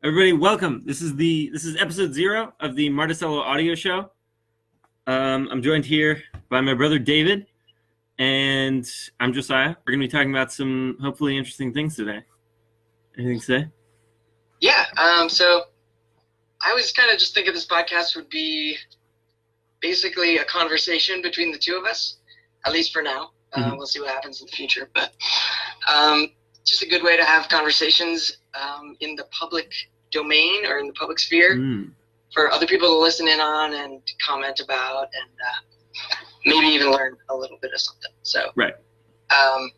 Everybody, welcome. This is episode 0 of the Martuscello Audio Show. I'm joined here by my brother David, and I'm Josiah. We're going to be talking about some hopefully interesting things today. Anything to say? Yeah. So I was kind of just thinking this podcast would be basically a conversation between the two of us, at least for now. We'll see what happens in the future, but just a good way to have conversations in the public domain or in the public sphere for other people to listen in on and comment about and maybe even learn a little bit of something. So, right. I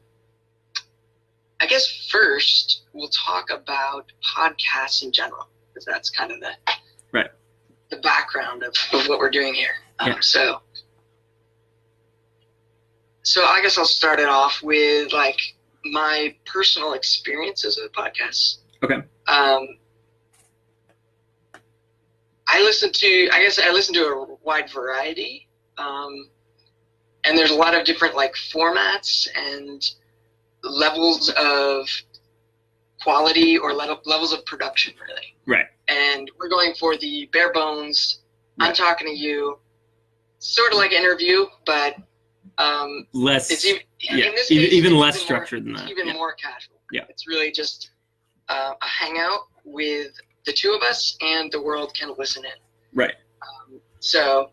guess first we'll talk about podcasts in general, because that's kind of the background of what we're doing here. So I guess I'll start it off with like my personal experiences with podcasts. Okay. I listen to a wide variety, and there's a lot of different like formats and levels of quality or levels of production, really. Right. And we're going for the bare bones. Right. I'm talking to you, sort of like an interview, but less. It's even less structured than that. Even more casual. Yeah. It's really just a hangout with the two of us, and the world can listen in. Right. So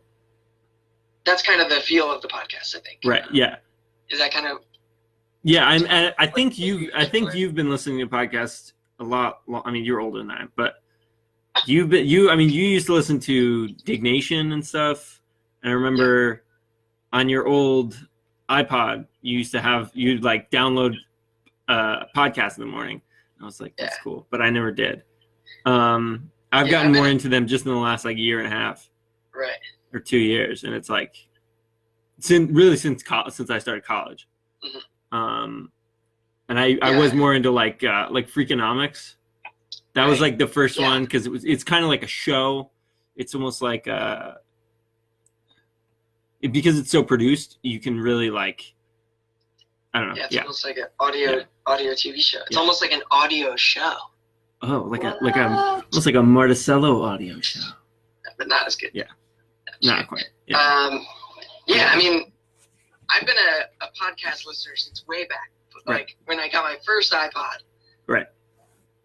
that's kind of the feel of the podcast, I think. Right. Yeah. Is that kind of? Yeah, I think you've been listening to podcasts a lot. Well, I mean, you're older than that, but you used to listen to Dignation and stuff. And I remember on your old iPod, you'd like download a podcast in the morning. And I was like, that's cool, but I never did. I've gotten more into them just in the last like year and a half, right, or 2 years, and it's like since I started college. Mm-hmm. And I was more into like Freakonomics. That was like the first one, because it's kind of like a show. It's almost like because it's so produced, you can really like, I don't know. Yeah, it's almost like an audio TV show. It's almost like an audio show. Oh, almost like a Martuscello audio show. But not as good. Yeah. Not quite. Yeah. I mean, I've been a podcast listener since way back. Like when I got my first iPod. Right.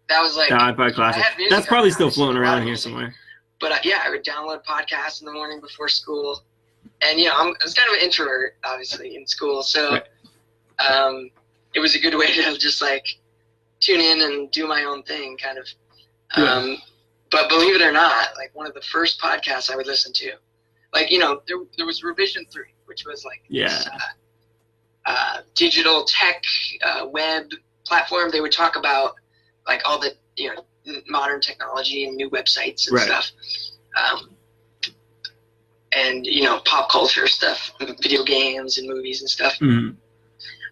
That was like the iPod Classic. That's probably still floating around here somewhere. But I would download podcasts in the morning before school. And I was kind of an introvert, obviously, in school. So it was a good way to just like tune in and do my own thing, kind of. But believe it or not, like one of the first podcasts I would listen to, like, there was Revision 3, which was like this, digital tech web platform. They would talk about like all the modern technology and new websites and stuff, and pop culture stuff, video games and movies and stuff. I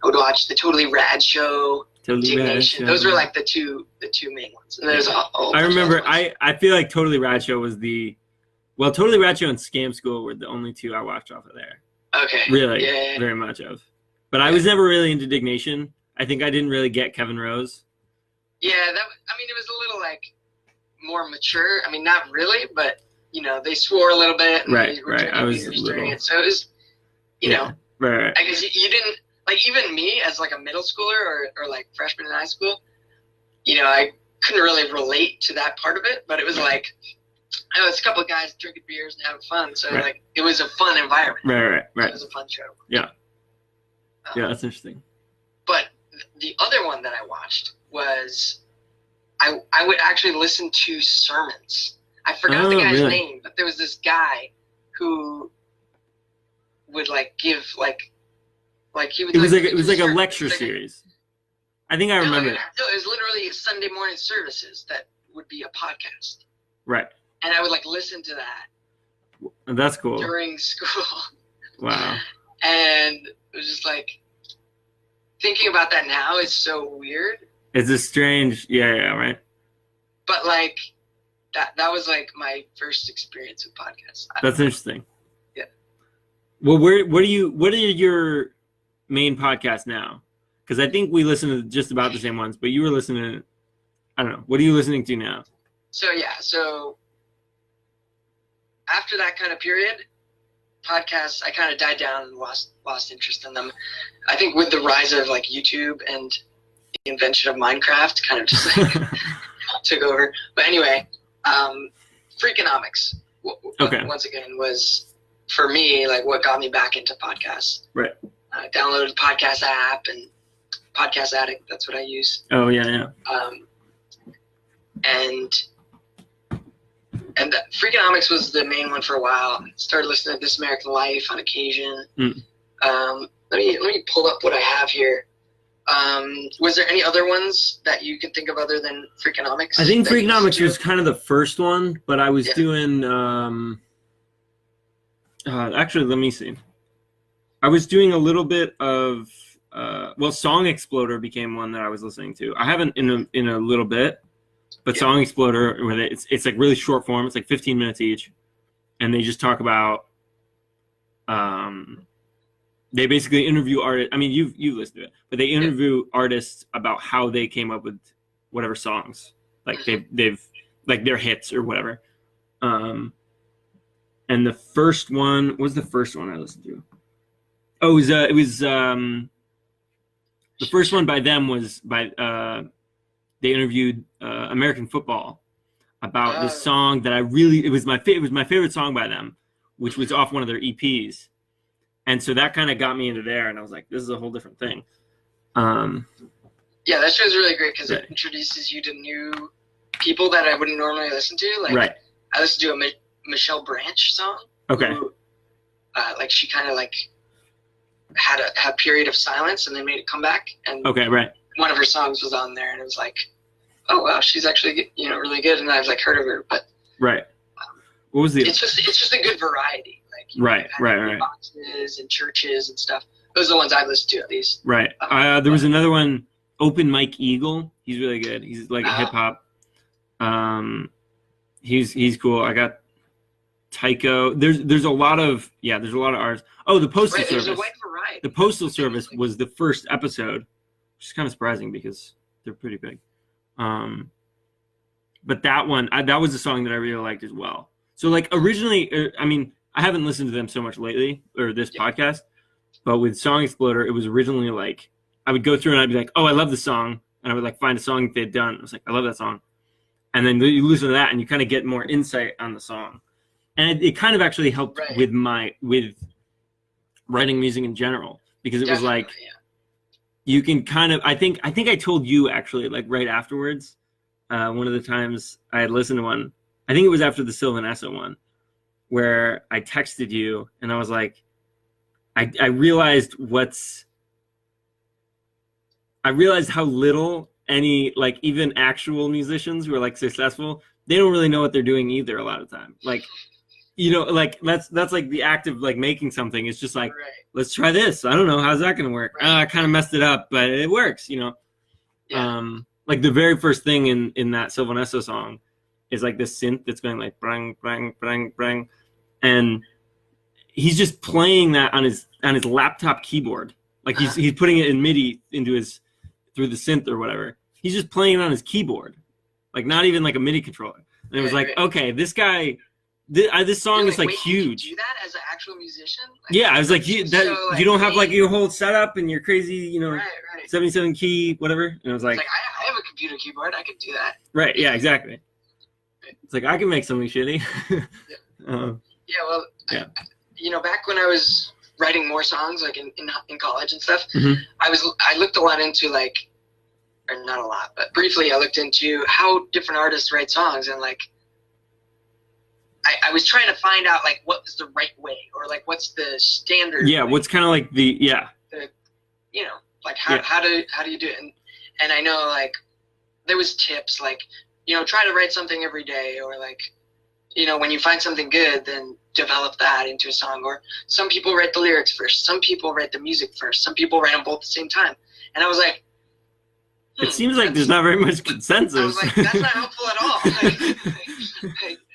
would watch the Totally Rad Show. Dignation. Those were like the two main ones. And there's I remember. I feel like Totally Rad Show was Totally Rad Show and Scam School were the only two I watched off of there. Okay. Really, very much of. But I was never really into Dignation. I think I didn't really get Kevin Rose. Yeah, it was a little like more mature. I mean, not really, but they swore a little bit. And right. I was during it, so it was, Right. I guess you didn't. Like, even me as like a middle schooler or like freshman in high school, I couldn't really relate to that part of it, but it was like, it's a couple of guys drinking beers and having fun. So like, it was a fun environment. Right. It was a fun show. Yeah. That's interesting. But the other one that I watched was, I would actually listen to sermons. I forgot the guy's name, but there was this guy who would like give he would. It was like a lecture series. I think I remember. No, it was literally Sunday morning services that would be a podcast. Right. And I would like listen to that. That's cool. During school. Wow. And it was just like, thinking about that now is so weird. It's a strange, right. But like, that was like my first experience with podcasts. That's interesting. Yeah. Well, what are your main podcasts now? Because I think we listen to just about the same ones, but you were listening to, I don't know, what are you listening to now? So after that kind of period, podcasts, I kind of died down and lost interest in them. I think with the rise of like YouTube and the invention of Minecraft, kind of just like took over. But anyway, Freakonomics, once again, was for me like what got me back into podcasts. Right. I downloaded the podcast app and Podcast Addict. That's what I use. Oh yeah. And Freakonomics was the main one for a while. Started listening to This American Life on occasion. Let me pull up what I have here. Was there any other ones that you can think of other than Freakonomics? I think Freakonomics was kind of the first one, but I was doing. Actually, let me see. I was doing a little bit of. Song Exploder became one that I was listening to. I haven't in a little bit. But Song Exploder, where it's like really short form. It's like 15 minutes each, and they just talk about. They basically interview artists. I mean, you've listened to it, but they interview artists about how they came up with whatever songs, like they've like their hits or whatever. And the first one what was the first one I listened to. Oh, it was the first one by them was by. They interviewed American Football about this song that it was my favorite song by them, which was off one of their EPs, and so that kind of got me into there, and I was like, this is a whole different thing. Yeah, that show's really great because it introduces you to new people that I wouldn't normally listen to. Like, I listened to a Michelle Branch song. Okay. Who, like she kind of like had a period of silence, and then made a comeback. And one of her songs was on there, and it was like, oh wow, she's actually really good, and I've like heard of her, but what was the? It's just a good variety, like right. Boxes and churches and stuff. Those are the ones I've listened to at least. Right. There was another one, Open Mike Eagle. He's really good. He's like hip hop. He's cool. I got Tycho. There's a lot of artists. Oh, the Postal Service. There's a wide variety. The Postal Service was the first episode, which is kind of surprising because they're pretty big. But that one, that was a song that I really liked as well. So like originally, I mean, I haven't listened to them so much lately, or this podcast, but with Song Exploder, it was originally like, I would go through and I'd be like, oh, I love this song. And I would like find a song that they'd done. I was like, I love that song. And then you listen to that and you kind of get more insight on the song. And it kind of actually helped with writing music in general, because it was like, you can kind of, I think I told you actually, like right afterwards, one of the times I had listened to one, I think it was after the Sylvanessa one, where I texted you and I was like, I realized how little any, like even actual musicians who are like successful, they don't really know what they're doing either a lot of the time. Like, like that's like the act of like making something. It's just like, let's try this. I don't know. How's that going to work? I kind of messed it up, but it works, like the very first thing in that Sylvanessa song is like this synth that's going like brang, brang, brang, brang. And he's just playing that on his laptop keyboard. Like he's putting it in MIDI through the synth or whatever. He's just playing it on his keyboard. Like not even like a MIDI controller. And it was like, okay, this guy, this song is like huge. You do that as an actual musician? Like, I was like, you don't have like your whole setup and your crazy, 77 key, whatever. And I was like, I have a computer keyboard. I could do that. Right. Yeah, exactly. It's like, I can make something shitty. Back when I was writing more songs, like in college and stuff, I looked a lot into like, or not a lot, but briefly I looked into how different artists write songs, and like, I was trying to find out like what was the right way, or like what's the standard. Yeah, what's kind of like how do you do it? And I know like there was tips like, try to write something every day, or like, when you find something good, then develop that into a song. Or some people write the lyrics first, some people write the music first, some people write them both at the same time. And I was like, it seems like there's not very much consensus. I was like, that's not helpful at all.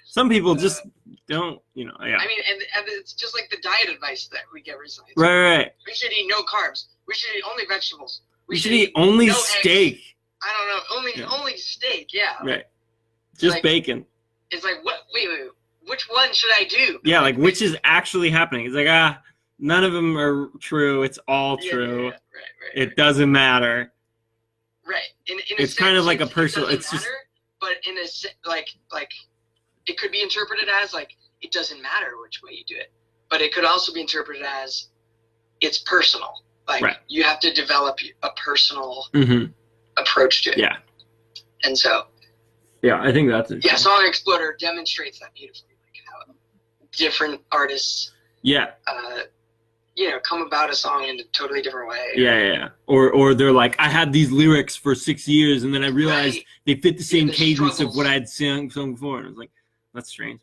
Some people just don't, I mean, and it's just like the diet advice that we get recently. It's right. Like, we should eat no carbs. We should eat only vegetables. We should eat only no steak. Eggs. I don't know. Only steak. Yeah. Right. Just like, bacon. It's like, what? Wait, which one should I do? Yeah, like which is actually happening? It's like none of them are true. It's all true. Yeah. Right. It doesn't matter. Right. In it's kind of like a personal. It it's matter, just but in a like it could be interpreted as like it doesn't matter which way you do it, but it could also be interpreted as it's personal. Like you have to develop a personal approach to it. Yeah. And so. Yeah, I think that's it. Yeah, Song Exploder demonstrates that beautifully, like how different artists. Yeah. Come about a song in a totally different way. Yeah. Or they're like, I had these lyrics for 6 years, and then I realized they fit the same cadence struggles. of what I had sung before. And I was like, that's strange.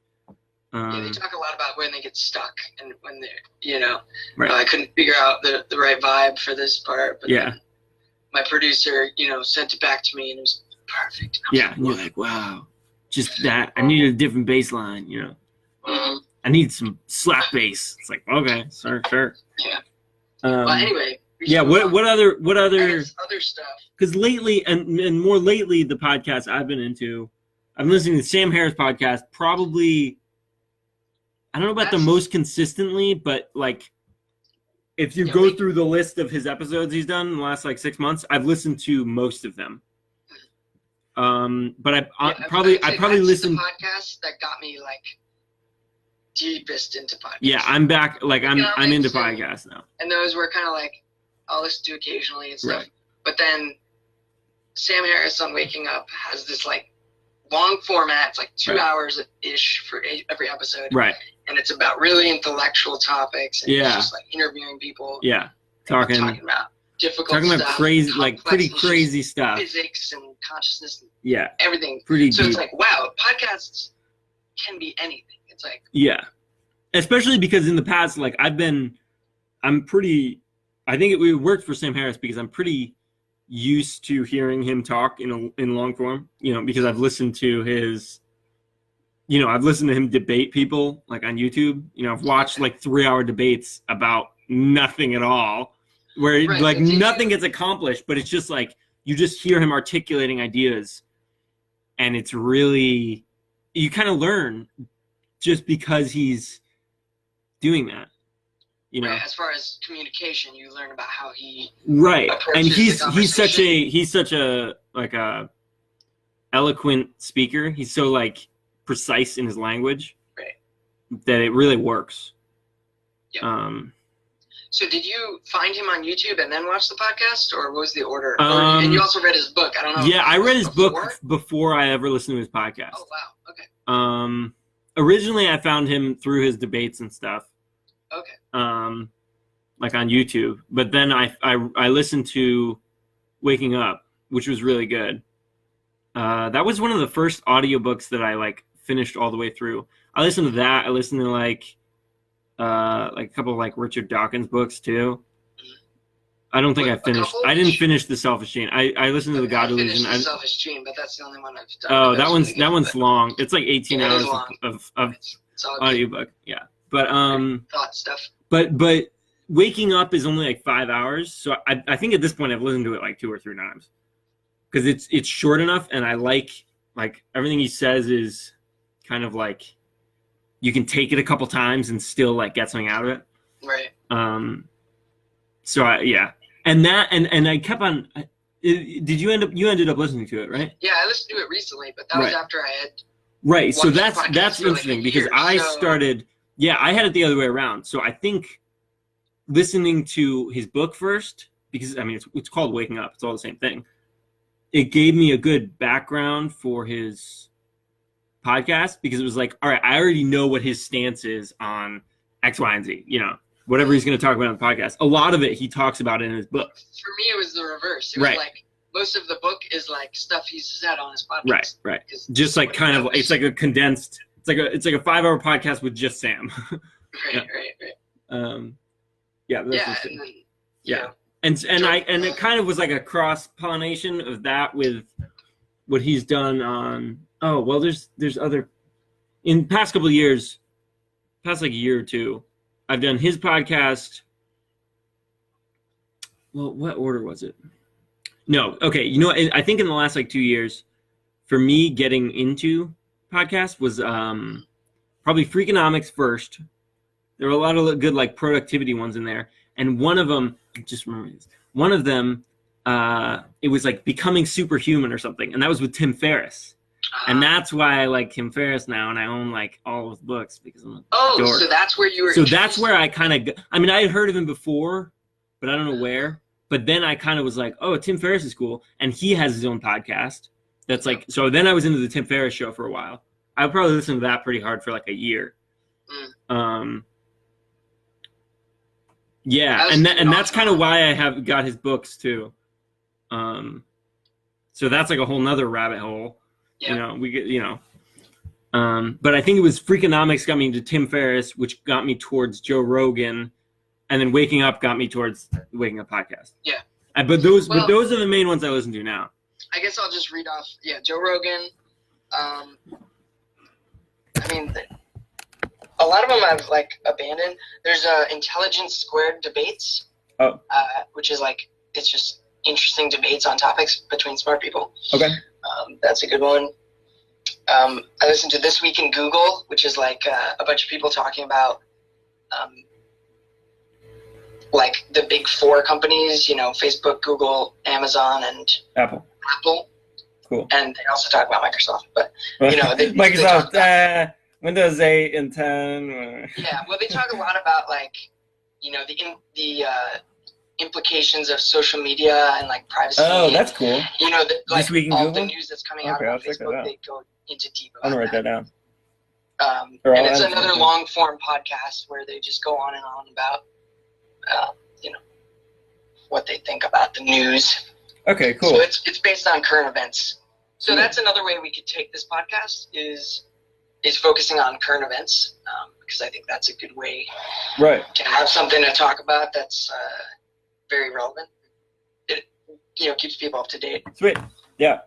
They talk a lot about when they get stuck and when they're, right. I couldn't figure out the right vibe for this part. But yeah. My producer, sent it back to me, and it was perfect. Yeah, and you're like, wow, just that. I needed a different bass line, Mm-hmm. I need some slap bass. It's like, okay, sure. Yeah. But anyway. Yeah. What other other stuff? Because lately, and more lately, the podcast I've been into, I'm listening to Sam Harris podcast. Probably, I don't know about the most consistently, but like, if you go through the list of his episodes he's done in the last like 6 months, I've listened to most of them. But I probably listened to podcasts that got me like deepest into podcasts. Yeah, I'm back. Like I'm into podcasts now. And those were kind of like I'll listen to occasionally and stuff. Right. But then Sam Harris on Waking Up has this like long format. It's like 2 hours ish for every episode. Right. And it's about really intellectual topics. And it's just like interviewing people. Yeah. Talking about difficult talking stuff. About crazy, like pretty crazy stuff. Physics and consciousness. And yeah. Everything. Pretty so deep. It's like, wow, podcasts can be anything. It's like. Yeah. Especially because in the past, like I think it worked for Sam Harris because I'm pretty used to hearing him talk in long form, because I've listened to him debate people like on YouTube. I've watched like 3-hour debates about nothing at all where like nothing gets accomplished, but it's just like, you just hear him articulating ideas and it's really, you kind of learn just because he's doing that, Right, as far as communication, you learn about how he and he's such a like a eloquent speaker. He's so like precise in his language, that it really works. Yeah. So did you find him on YouTube and then watch the podcast, or what was the order? And you also read his book. I don't know. Yeah, I read his book before I ever listened to his podcast. Oh wow. Okay. Originally I found him through his debates and stuff. Okay. Like on YouTube, but then I listened to Waking Up, which was really good. That was one of the first audiobooks that I like finished all the way through. I listened to that. I listened to like a couple of like Richard Dawkins books too. I don't think I finished. I didn't finish The Selfish Gene. I listened to The God Delusion. The Selfish Gene, but that's the only one I've done. Oh, that one's long. It's like 18 hours of audiobook. Yeah, but thought stuff. But Waking Up is only like 5 hours, so I think at this point I've listened to it like 2 or 3 times because it's short enough, and I like everything he says is kind of like you can take it a couple times and still like get something out of it. Right. So and I kept on. Did you ended up listening to it, right? Yeah, I listened to it recently, but that was after I had. Right. So that's interesting because I started. Yeah, I had it the other way around. So I think listening to his book first, because I mean it's called Waking Up. It's all the same thing. It gave me a good background for his podcast because it was like, all right, I already know what his stance is on X, Y, and Z. Whatever he's going to talk about on the podcast. A lot of it he talks about in his book. For me, it was the reverse. It was like most of the book is like stuff he's said on his podcast. Right. Just like kind of, it's like a condensed. It's like a 5-hour podcast with just Sam. Right. Yeah. And it kind of was like a cross pollination of that with what he's done on. Oh well, there's other in past couple of years, past like a year or two, I've done his podcast. Well, what order was it? No, okay. I think in the last like 2 years, for me getting into podcasts was probably Freakonomics first. There were a lot of good like productivity ones in there, and one of them, just remember this, one of them, it was like Becoming Superhuman or something, and that was with Tim Ferriss. And that's why I like Tim Ferriss now, and I own like all of his books because I'm a dork. So that's where you were. So that's where I kind of, I mean, I had heard of him before, but I don't know where. But then I kind of was like, oh, Tim Ferriss is cool, and he has his own podcast. That's like, so then I was into the Tim Ferriss show for a while. I probably listened to that pretty hard for like a year. Yeah, and that's kind of why I have got his books too. So that's like a whole nother rabbit hole. Yeah. You know, we get, you know, but I think it was Freakonomics got me into Tim Ferriss, which got me towards Joe Rogan, and then Waking Up got me towards the Waking Up podcast. Yeah. But those are the main ones I listen to now. I guess I'll just read off. Yeah, Joe Rogan. I mean, a lot of them I've like abandoned. There's Intelligence Squared debates. Oh. Which is like, it's just interesting debates on topics between smart people. Okay. That's a good one. I listened to This Week in Google, which is like a bunch of people talking about like the big four companies, you know, Facebook, Google, Amazon, and Apple. Cool. And they also talk about Microsoft, but you know, Microsoft, Windows 8 and 10. Yeah, well, they talk a lot about like, you know, the implications of social media and like privacy. Oh, that's cool. You know, like This Week in all Google? the news that's coming out about Facebook, they go into deep about I'm gonna write that down. And it's another long form podcast where they just go on and on about, you know, what they think about the news. Okay, cool. So it's based on current events. So that's another way we could take this podcast is focusing on current events, because I think that's a good way to have something to talk about that's very relevant. It, you know, keeps people up to date. Sweet. Yeah.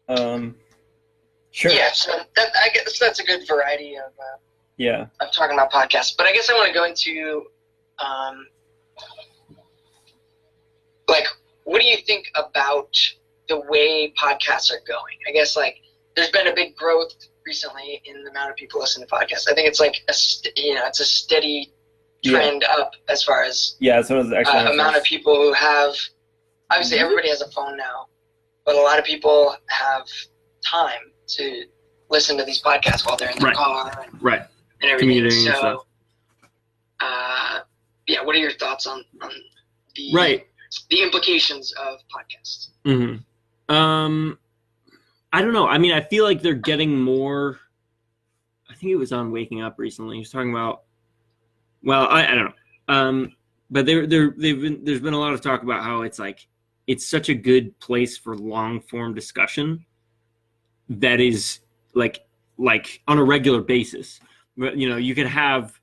Sure. Yeah, so I guess that's a good variety of talking about podcasts. But I guess I want to go into like, what do you think about the way podcasts are going? I guess like there's been a big growth recently in the amount of people listening to podcasts. I think it's like it's a steady trend up as far as amount of people who have. Obviously, everybody has a phone now, but a lot of people have time to listen to these podcasts while they're in their car and everything. So, what are your thoughts on the implications of podcasts? Mm-hmm. I don't know. I mean, I feel like they're getting more. I think it was on Waking Up recently. He was talking about. Well, I don't know. But there's been a lot of talk about how it's like it's such a good place for long form discussion that is like on a regular basis. You know, you could have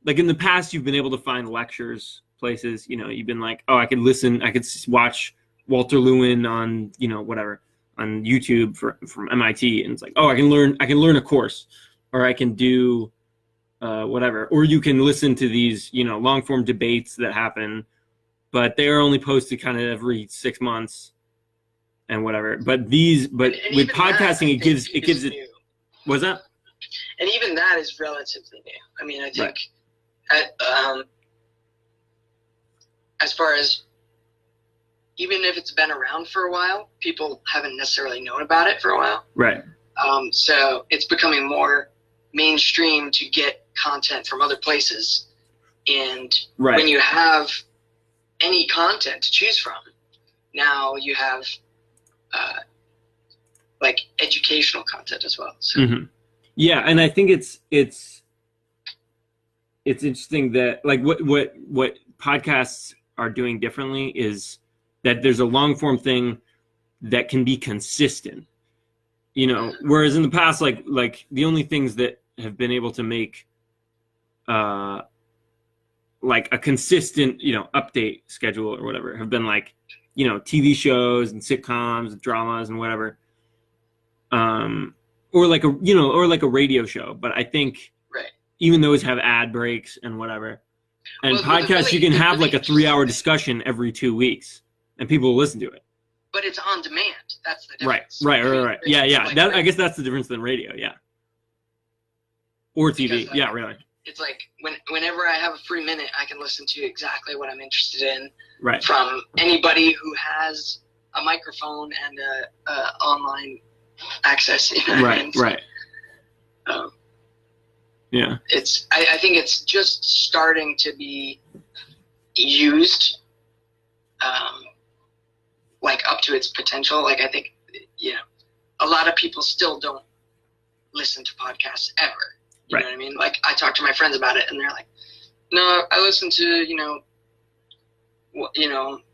like in the past you've been able to find lectures places. You know, you've been like, oh, I could watch Walter Lewin on whatever on YouTube from MIT, and it's like, oh, I can learn a course, or I can do whatever, or you can listen to these long form debates that happen, but they are only posted kind of every 6 months and whatever. But with podcasting, it gives it. What's that? And even that is relatively new. I mean, I think as far as even if it's been around for a while, people haven't necessarily known about it for a while. Right. So it's becoming more mainstream to get content from other places. And when you have any content to choose from, now you have like educational content as well. So. Mm-hmm. Yeah, and I think it's interesting that like what podcasts are doing differently is that there's a long form thing that can be consistent, whereas in the past, like the only things that have been able to make like a consistent, update schedule or whatever have been like, TV shows and sitcoms and dramas and whatever. Or like a radio show. But I think even those have ad breaks and whatever. And podcasts, you can have like a 3-hour discussion every 2 weeks and people will listen to it. but it's on demand. That's the Right, difference. right. Yeah. Like, I guess that's the difference than radio. Yeah. Or TV. Because, like, yeah, really. It's like whenever I have a free minute, I can listen to exactly what I'm interested in. Right. From anybody who has a microphone and a online access. You know Right. Right. Yeah. I think it's just starting to be used, like up to its potential. Like I think, a lot of people still don't listen to podcasts ever. You know what I mean? Like I talk to my friends about it, and they're like, "No, I listen to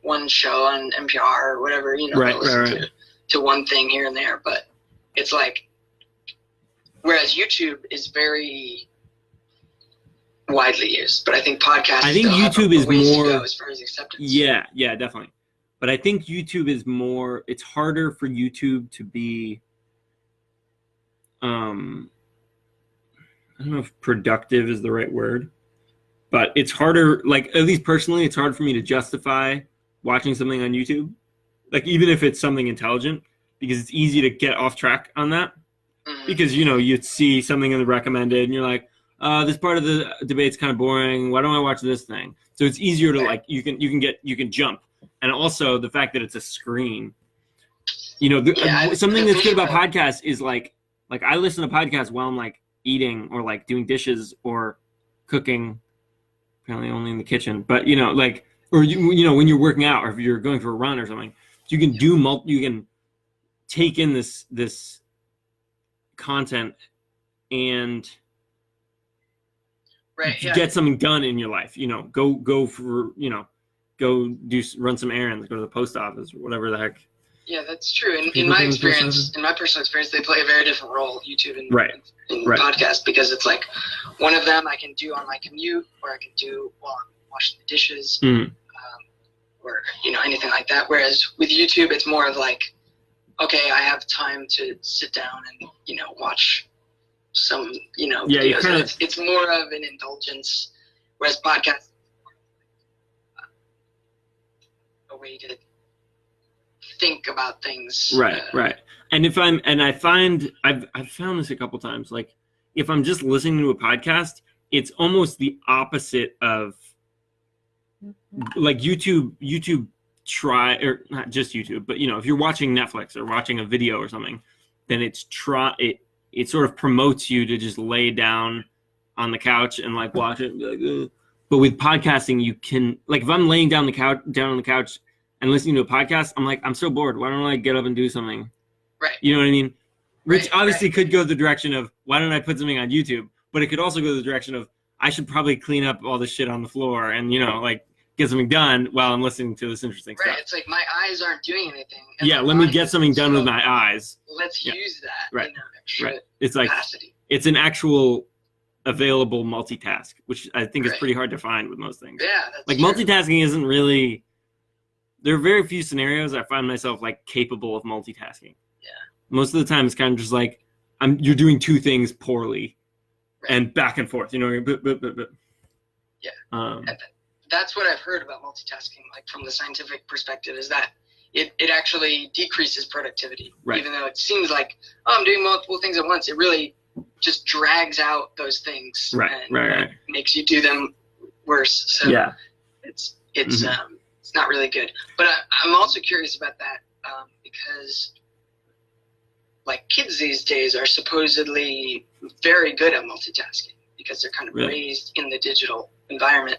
one show on NPR or whatever. I listen to one thing here and there." But it's like, whereas YouTube is very widely used, but I think podcasts. I think YouTube is more as far as acceptance. Yeah, definitely. But I think YouTube is more. It's harder for YouTube to be. I don't know if productive is the right word, but it's harder. Like at least personally, it's hard for me to justify watching something on YouTube, like even if it's something intelligent, because it's easy to get off track on that. Because you see something in the recommended, and you're like, this part of the debate's kind of boring. Why don't I watch this thing? So it's easier to like you can jump, and also the fact that it's a screen. Something that's good about podcasts is like I listen to podcasts while I'm like eating or like doing dishes or cooking. Apparently only in the kitchen, but or when you're working out or if you're going for a run or something, you can you can take in this content and get something done in your life. Go for run some errands, go to the post office or whatever the heck. Yeah, that's true. In my experience, in my personal experience, they play a very different role, YouTube and podcast, because it's like one of them I can do on my commute, or I can do while I'm washing the dishes, or anything like that. Whereas with YouTube, it's more of like, okay, I have time to sit down and watch some videos. It's more of an indulgence, whereas podcasts a way to think about things. Right. And I've found this a couple times. Like if I'm just listening to a podcast, it's almost the opposite of like YouTube try, or not just YouTube, but if you're watching Netflix or watching a video or something, then it sort of promotes you to just lay down on the couch and like watch it. But with podcasting, you can, like, if I'm laying down on the couch and listening to a podcast, I'm like, I'm so bored. Why don't I get up and do something? Right. You know what I mean? Which obviously could go the direction of, why don't I put something on YouTube? But it could also go the direction of, I should probably clean up all the shit on the floor and, like, get something done while I'm listening to this interesting stuff. Right. It's like my eyes aren't doing anything. Yeah, let me get something done with my eyes. Let's use that. Right. Extra It's like, capacity. It's an actual available multitask, which I think is pretty hard to find with most things. Yeah, that's like true. Multitasking isn't really. There are very few scenarios I find myself like capable of multitasking. Yeah. Most of the time, it's kind of just like you're doing two things poorly, and back and forth. Yeah. And that's what I've heard about multitasking, like from the scientific perspective, is that it actually decreases productivity. Right. Even though it seems like, I'm doing multiple things at once, it really just drags out those things and makes you do them worse. So yeah, it's not really good. But I'm also curious about that because like kids these days are supposedly very good at multitasking because they're kind of raised in the digital environment.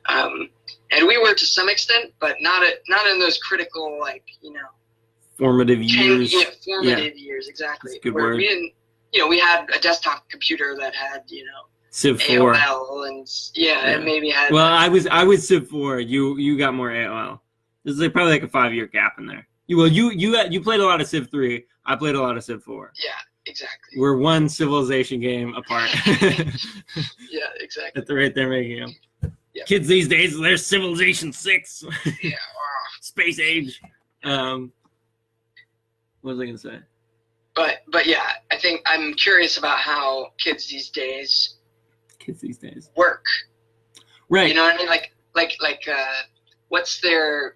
And we were to some extent, but not in those critical, like, formative years. Formative years, exactly. That's a good where word. we didn't, we had a desktop computer that had, Civ 4. AOL and maybe had. Well, I was Civ 4. You got more AOL. There's probably like a 5-year gap in there. You played a lot of Civ 3. I played a lot of Civ 4. Yeah, exactly. We're one civilization game apart. Yeah, exactly. At the rate they're making them. Yeah. Kids these days, they're Civilization 6. Yeah. Space age. What was I going to say? But yeah, I think I'm curious about how kids these days work. Right. You know what I mean? Like what's their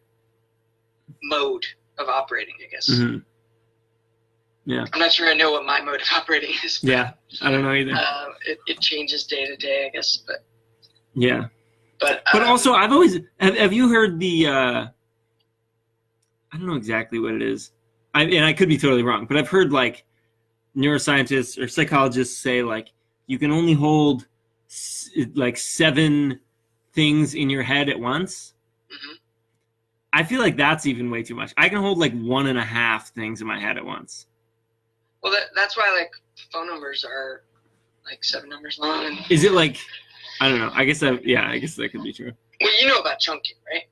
mode of operating, I guess. Mm-hmm. Yeah. I'm not sure I know what my mode of operating is. Yeah, I don't know either. It changes day to day, I guess. But yeah. But also, I've always have you heard the I don't know exactly what it is, and I could be totally wrong, but I've heard like neuroscientists or psychologists say like you can only hold like 7 things in your head at once. Mm-hmm. I feel like that's even way too much. I can hold like 1.5 things in my head at once. Well, that's why like phone numbers are like 7 numbers long. And... Is it like, I don't know. I guess that could be true. Well, you know about chunking, right?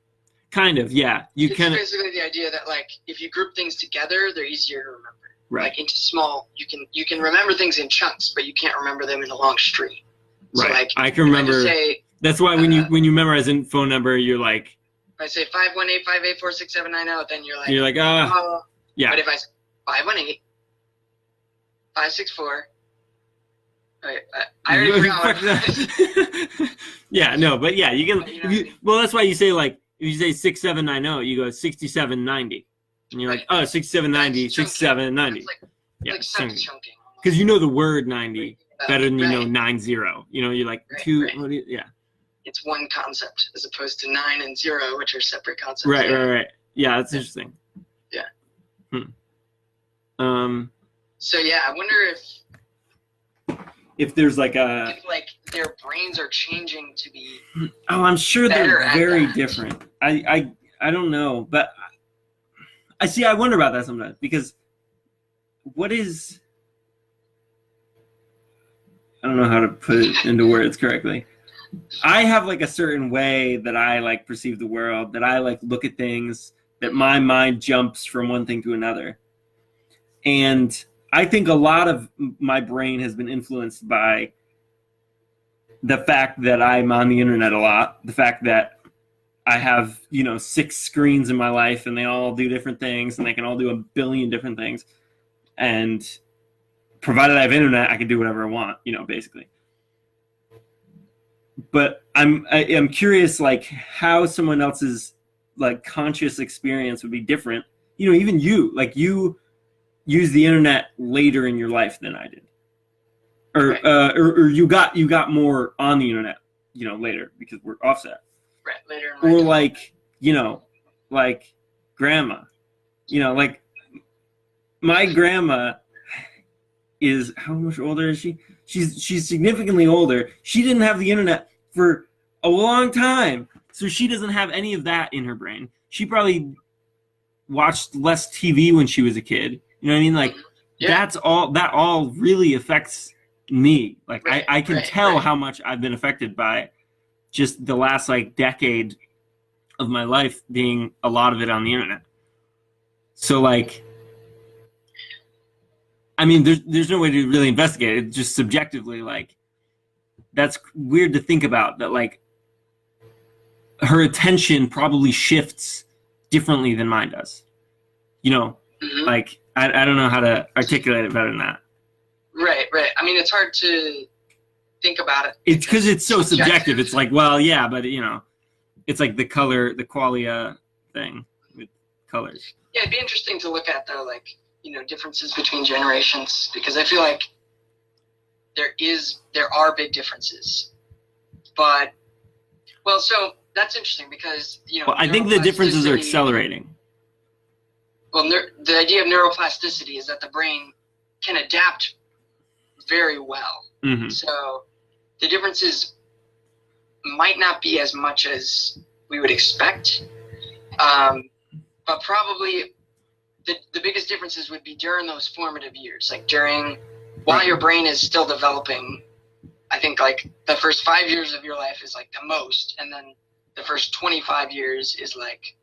Kind of, yeah. It's basically the idea that like if you group things together, they're easier to remember. Right. Like into small, you can remember things in chunks, but you can't remember them in a long stream. So, right. like, I can remember. That's why when you memorize a phone number, you're like. If I say 518-584-6790, then you're like. Yeah. But if I say 518-564. I already forgot. Yeah, no, but yeah, you can. Well, that's why you say like if you say 6790, you go 6790, and you're like, oh, 6790, 6790. Yeah, like chunking. Because you know the word 90 better than you know 90. You know, you're like two. Right. Yeah. It's one concept as opposed to 9 and 0, which are separate concepts. Right. Yeah, that's interesting. Yeah. So yeah, I wonder if there's like if like their brains are changing to be. Oh, I'm sure they're very different. I don't know, but I wonder about that sometimes because what is. I don't know how to put it into words correctly. I have like a certain way that I like perceive the world, that I like look at things, that my mind jumps from one thing to another. And I think a lot of my brain has been influenced by the fact that I'm on the internet a lot, the fact that I have, 6 screens in my life and they all do different things and they can all do a billion different things. And provided I have internet, I can do whatever I want, basically. But I'm curious, like how someone else's like conscious experience would be different. Even you, like you use the internet later in your life than I did, or you got more on the internet, later because we're offset. Right, later. Or like like grandma, like my grandma is how much older is she? She's significantly older. She didn't have the internet for a long time, so she doesn't have any of that in her brain. She probably watched less TV when she was a kid. You know what I mean? Like that all really affects me. Like I can tell how much I've been affected by just the last like decade of my life being a lot of it on the internet. So like. I mean, there's no way to really investigate it. It's just subjectively, like, that's weird to think about, that, like, her attention probably shifts differently than mine does. Like, I don't know how to articulate it better than that. Right. I mean, it's hard to think about it. It's because it's so subjective. It's like, well, yeah, but, it's like the qualia thing with colors. Yeah, it'd be interesting to look at, though, like, differences between generations, because I feel like there are big differences, but so that's interesting because I think the differences are accelerating. Well, the idea of neuroplasticity is that the brain can adapt very well. Mm-hmm. So the differences might not be as much as we would expect, but probably. The biggest differences would be during those formative years, like while your brain is still developing. I think like the first 5 years of your life is like the most, and then the first 25 years is like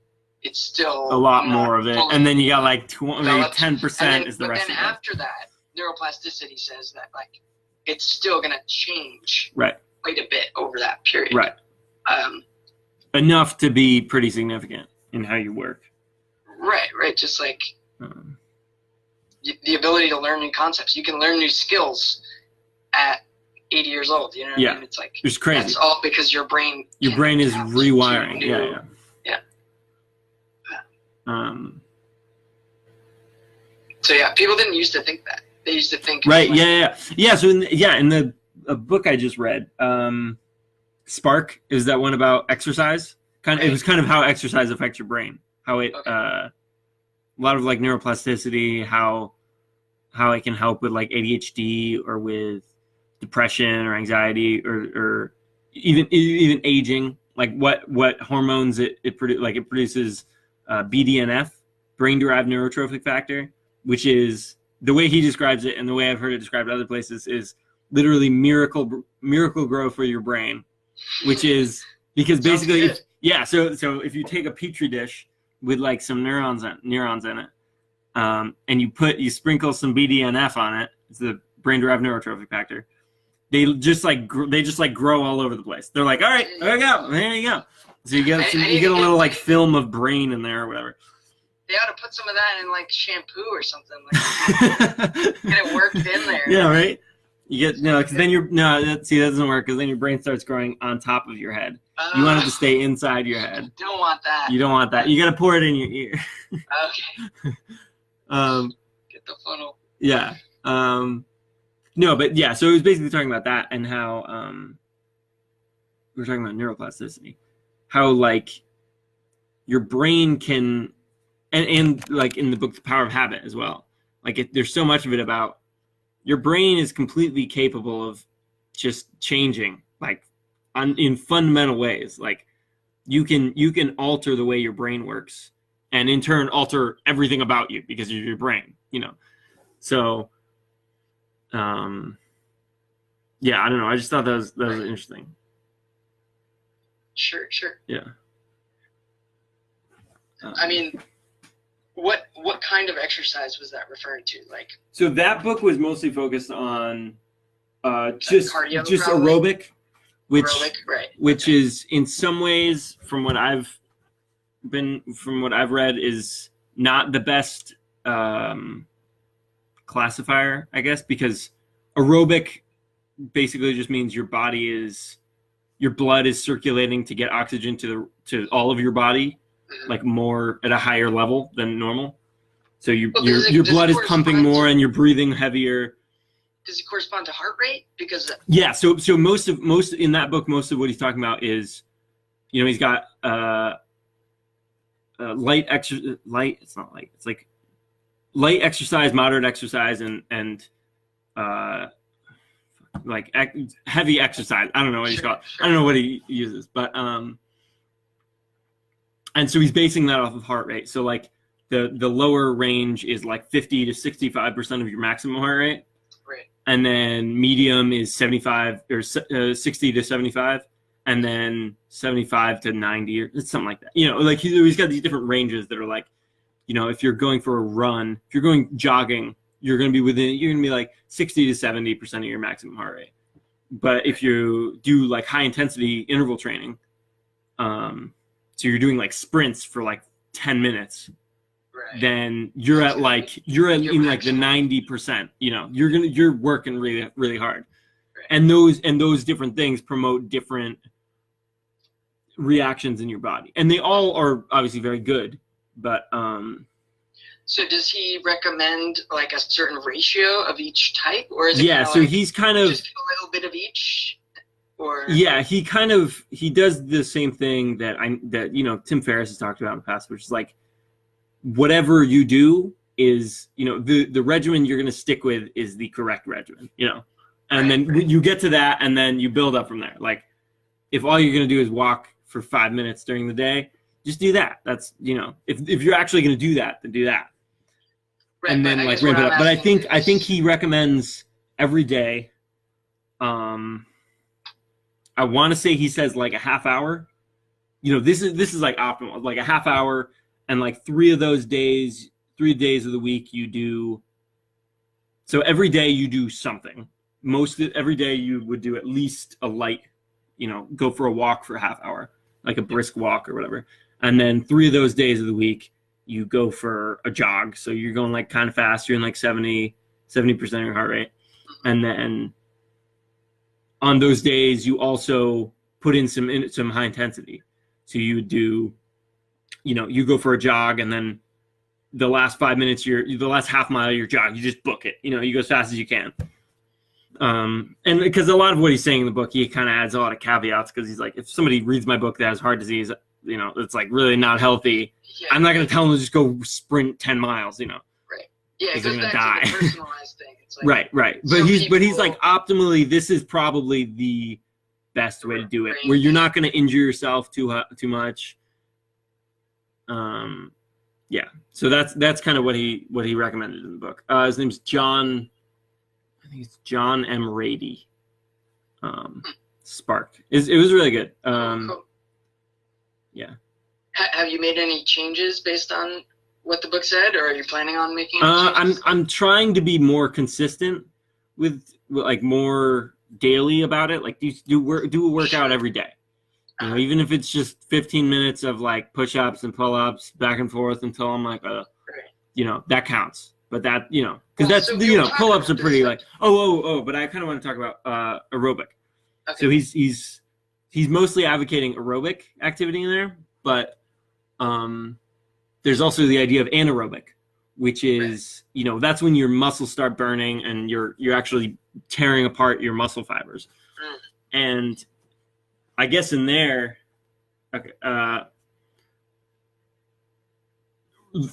it's still a lot more of it, and then you got like 10% is the rest of it. But then after that, neuroplasticity says that like it's still gonna change quite a bit over that period. Right. Enough to be pretty significant in how you work. Right. Just like the ability to learn new concepts. You can learn new skills at 80 years old. You know what I mean? It's like it's crazy. That's all because your brain is rewiring. Yeah. So yeah, people didn't used to think that. They used to think right. Yeah. So in the book I just read, Spark, is that one about exercise? It was kind of how exercise affects your brain, how it a lot of like neuroplasticity, how it can help with like ADHD or with depression or anxiety or even aging, like what hormones it produces BDNF, brain derived neurotrophic factor, which is the way he describes it and the way I've heard it described other places is literally miracle grow for your brain, which is because basically so if you take a petri dish with like some neurons in it, and you sprinkle some BDNF on it, it's the brain derived neurotrophic factor, they just grow all over the place. They're like, all right, there you go. So you get a little like film of brain in there or whatever. They ought to put some of that in like shampoo or something, like get it worked in there. Yeah, right. You get because then that doesn't work because then your brain starts growing on top of your head. You want it to stay inside your head. Don't want that. You don't want that. You got to pour it in your ear. Okay. Get the funnel. Yeah. No, but yeah. So it was basically talking about that and how we were talking about neuroplasticity, how like your brain can, and like in the book The Power of Habit as well. Like there's so much of it about your brain is completely capable of just changing, like in fundamental ways. Like you can alter the way your brain works, and in turn alter everything about you because of your brain. So, yeah, I don't know. I just thought that was interesting. Sure. Yeah. I mean, what kind of exercise was that referring to? Like, so that book was mostly focused on just cardio, aerobic, which okay. is in some ways, from what I've read, is not the best classifier, I guess, because aerobic basically just means your blood is circulating to get oxygen to all of your body, like more at a higher level than normal. So your blood is pumping more and you're breathing heavier. Does it correspond to heart rate? Because so most in that book, most of what he's talking about is, he's got light exercise, moderate exercise, and like heavy exercise. I don't know what he's called. I don't know what he uses, but and so he's basing that off of heart rate. So like the lower range is like 50 to 65% of your maximum heart rate. Right. And then medium is 75 or 60 to 75, and then 75 to 90 or something like that. Like he's got these different ranges that are like, if you're going for a run, if you're going jogging, you're going to be like 60 to 70% of your maximum heart rate. But if you do like high intensity interval training, so you're doing like sprints for like 10 minutes, right, then you're at like the 90%. You're working really, really hard, right. and those different things promote different reactions in your body, and they all are obviously very good. But so does he recommend like a certain ratio of each type, or is it so like, he's kind of just a little bit of each? Or he does the same thing that Tim Ferriss has talked about in the past, which is like whatever you do is the regimen you're going to stick with is the correct regimen, and then you get to that and then you build up from there. Like if all you're going to do is walk for 5 minutes during the day, just do that. That's if you're actually going to do that, then do that, and then like ramp it up. But I think he recommends every day. I want to say he says like a half hour. This is like optimal, like a half hour, and like 3 days of the week you do. So every day you do something. Every day you would do at least a light, go for a walk for a half hour, like a brisk walk or whatever. And then 3 of those days of the week you go for a jog. So you're going like kind of fast. You're in like 70% of your heart rate, and then on those days, you also put in some high intensity. So you would do, you go for a jog, and then the last 5 minutes, the last half mile of your jog, you just book it. You go as fast as you can. And because a lot of what he's saying in the book, he kind of adds a lot of caveats, because he's like, if somebody reads my book that has heart disease, it's like really not healthy. Yeah. I'm not going to tell them to just go sprint 10 miles, Right. Yeah, it goes back die. to the personalized thing. It's like, right. But he's like, optimally, this is probably the best way to do it, where you're not going to injure yourself too much. Yeah. So that's kind of what he recommended in the book. His name's John. I think it's John M. Rady. Spark. It was really good. Cool. Yeah. Have you made any changes based on what the book said, or are you planning on making any changes? I'm trying to be more consistent with like more daily about it. Like do a workout every day. Even if it's just 15 minutes of like push-ups and pull-ups back and forth until I'm like, that counts. But that, because that's, pull-ups are pretty like, but I kind of want to talk about aerobic. Okay. So he's mostly advocating aerobic activity in there, but there's also the idea of anaerobic, which is, that's when your muscles start burning and you're actually tearing apart your muscle fibers. And I guess in there, okay,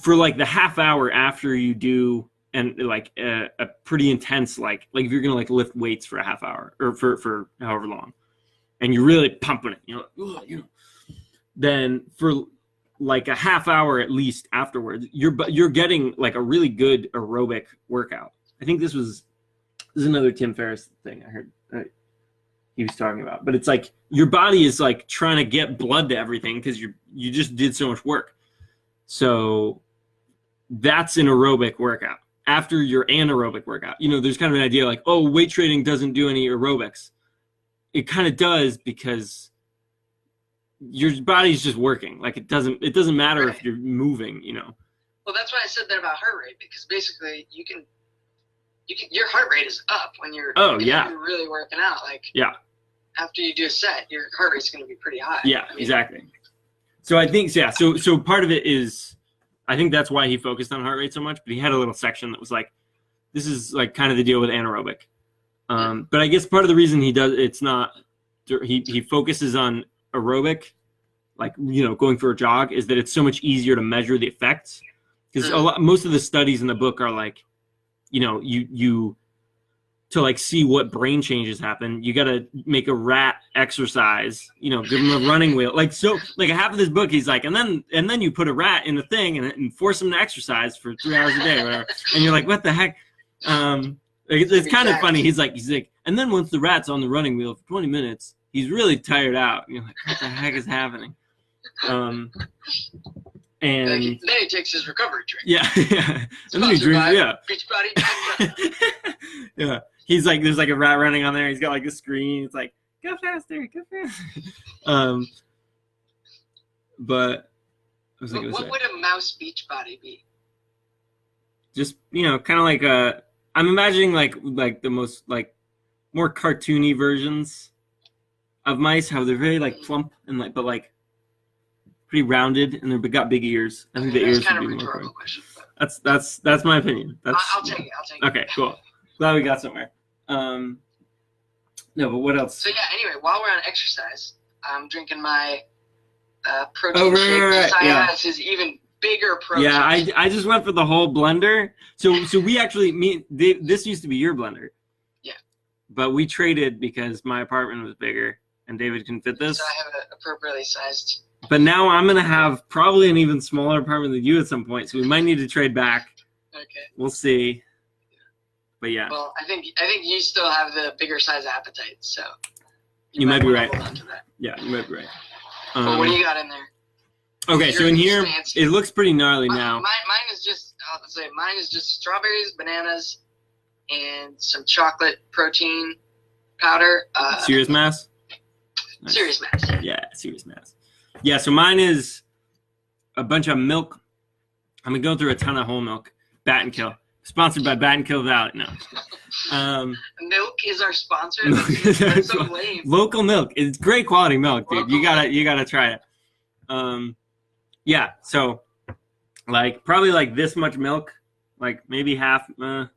for like the half hour after you do, and like a pretty intense, like if you're gonna like lift weights for a half hour or for however long, and you're really pumping it, then for like a half hour at least afterwards, you're getting like a really good aerobic workout. I think this is another Tim Ferriss thing I heard he was talking about, but it's like your body is like trying to get blood to everything because you just did so much work. So that's an aerobic workout. After your anaerobic workout, there's kind of an idea like, oh, weight training doesn't do any aerobics. It kind of does, because your body's just working. Like it doesn't matter if you're moving, Well, that's why I said that about heart rate, because basically you can your heart rate is up when you're you're really working out. Like after you do a set, your heart rate's going to be pretty high. Yeah, exactly. So I think so part of it is, I think that's why he focused on heart rate so much, but he had a little section that was like, this is like kind of the deal with anaerobic. But I guess part of the reason he focuses on aerobic, like, going for a jog, is that it's so much easier to measure the effects, because most of the studies in the book are like, you to like see what brain changes happen, you got to make a rat exercise, give him a running wheel. Like, so like half of this book, he's like, and then you put a rat in the thing and force him to exercise for 3 hours a day or whatever. And you're like, what the heck? It's kind of funny. He's like, and then once the rat's on the running wheel for 20 minutes, he's really tired out. You're like, what the heck is happening? And then he takes his recovery drink. Yeah. And then he drinks, Beachbody. Yeah. He's like, there's like a rat running on there. He's got like a screen. It's like, go faster. But what would a mouse Beachbody be? Just, kind of like I'm imagining like the most like more cartoony versions of mice, how they're very like plump and like, but like pretty rounded, and they've got big ears. I think the ears kind would of be more rhetorical question. That's my opinion. I'll take it. Okay, cool. Glad we got somewhere. No, but what else? So anyway, while we're on exercise, I'm drinking my protein shake. Right. This is even bigger protein. Yeah, I just went for the whole blender. So we actually this used to be your blender. Yeah. But we traded because my apartment was bigger and David can fit this. So I have an appropriately sized. But now I'm gonna have probably an even smaller apartment than you at some point, so we might need to trade back. Okay. We'll see. But yeah. Well, I think you still have the bigger size appetite, so you might be right. Hold on to that. Yeah, you might be right. Well, what do you got in there? Okay, so in here it looks pretty gnarly now. Mine is just strawberries, bananas, and some chocolate protein powder. Serious Mass? Nice. Serious Mass. Yeah, Serious Mass. Yeah, so mine is a bunch of milk. I'm going to go through a ton of whole milk. Bat and Kill. Sponsored by Bat and Kill Valley. No. Milk is our sponsor? That's so lame. Local milk. It's great quality milk, dude. You gotta try it. Yeah, so like probably like this much milk, like maybe half. What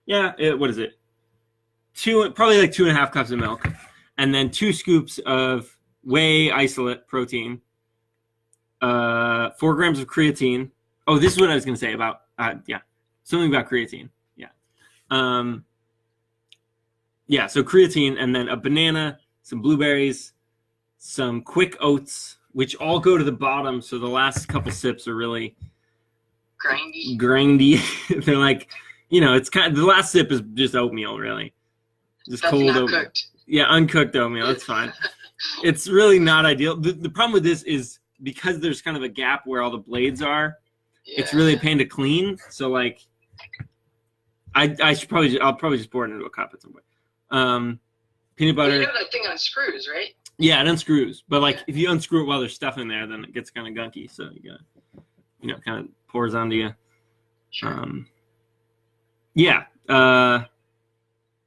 is it? Probably like 2.5 cups of milk, and then 2 scoops of whey isolate protein, 4 grams of creatine. Oh, this is what I was going to say about something about creatine. So creatine, and then a banana, some blueberries, some quick oats, which all go to the bottom, so the last couple sips are really grindy. They're like, it's kind of, the last sip is just oatmeal, really. Just that's cold not oatmeal. Cooked. Yeah, uncooked oatmeal. That's fine. It's really not ideal. The problem with this is because there's kind of a gap where all the blades are. Yeah. It's really a pain to clean. So like, I'll probably just pour it into a cup at some point. Peanut butter. You have that thing unscrews, right? Yeah, it unscrews. But like, if you unscrew it while there's stuff in there, then it gets kind of gunky. So you gotta, kind of pours onto you. Sure.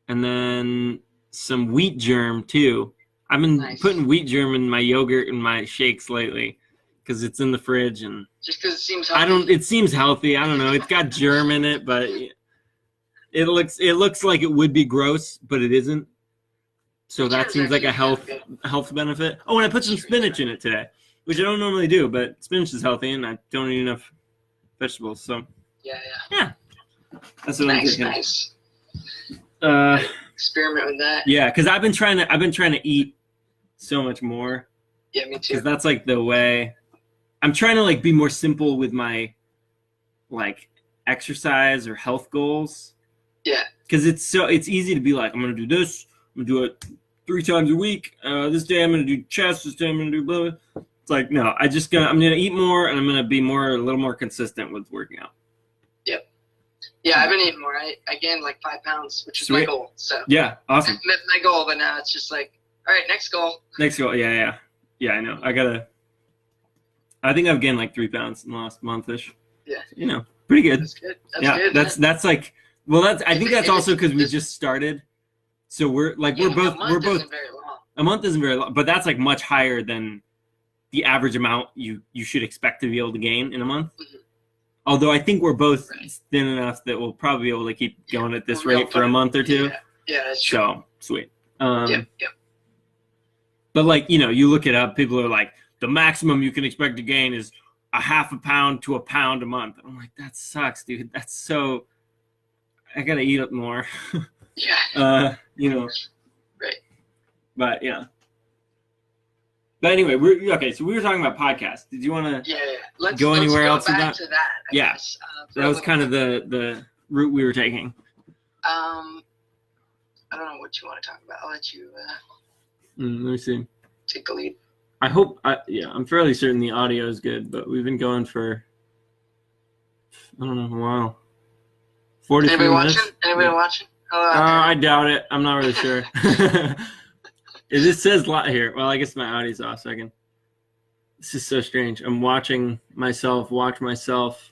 And then some wheat germ too. I've been putting wheat germ in my yogurt and my shakes lately because it's in the fridge, and just because it seems healthy. It seems healthy. I don't know. It's got germ in it, but it looks like it would be gross, but it isn't. So that seems like a health benefit. Oh, and I put some spinach in it today, which I don't normally do, but spinach is healthy, and I don't eat enough vegetables. So yeah. That's what I'm thinking. Nice. Experiment with that. Yeah, because I've been trying to eat so much more. Yeah, me too. Because that's like the way. I'm trying to like be more simple with my like exercise or health goals. Yeah. Because it's easy to be like, I'm gonna do this. I'm gonna do it 3 times a week. This day I'm gonna do chest. This day I'm gonna do blah, blah. It's like no, I'm gonna eat more, and I'm gonna be a little more consistent with working out. Yep. Yeah, I've been eating more. I gained like 5 pounds, which is my goal. So yeah, awesome. I met my goal, but now it's just like, all right, next goal. Yeah. I know. I think I've gained like 3 pounds in the last month-ish. Yeah. Pretty good. That's good. Good. That's like, well, I think that's also because we just started. So we're both. Isn't very long. A month isn't very long, but that's like much higher than the average amount you should expect to be able to gain in a month. Mm-hmm. Although I think we're both thin enough that we'll probably be able to keep going at this rate for a month or two. Yeah, that's true. So sweet. Yep. But like, you look it up, people are like, the maximum you can expect to gain is a half a pound to a pound a month. I'm like, that sucks, dude. That's so. I gotta eat up more. Yeah. Right. But yeah. But anyway, so we were talking about podcasts. Did you want to go anywhere else with that? To that, I guess. So that was kind of the route we were taking. I don't know what you want to talk about. I'll let you let me see. Take the lead. I hope, I'm fairly certain the audio is good, but we've been going for, I don't know, a while. 43 minutes. Anybody watching? I doubt it. I'm not really sure. It just says a lot here. Well, I guess my audio's off, so I can. This is so strange. I'm watching myself watch myself.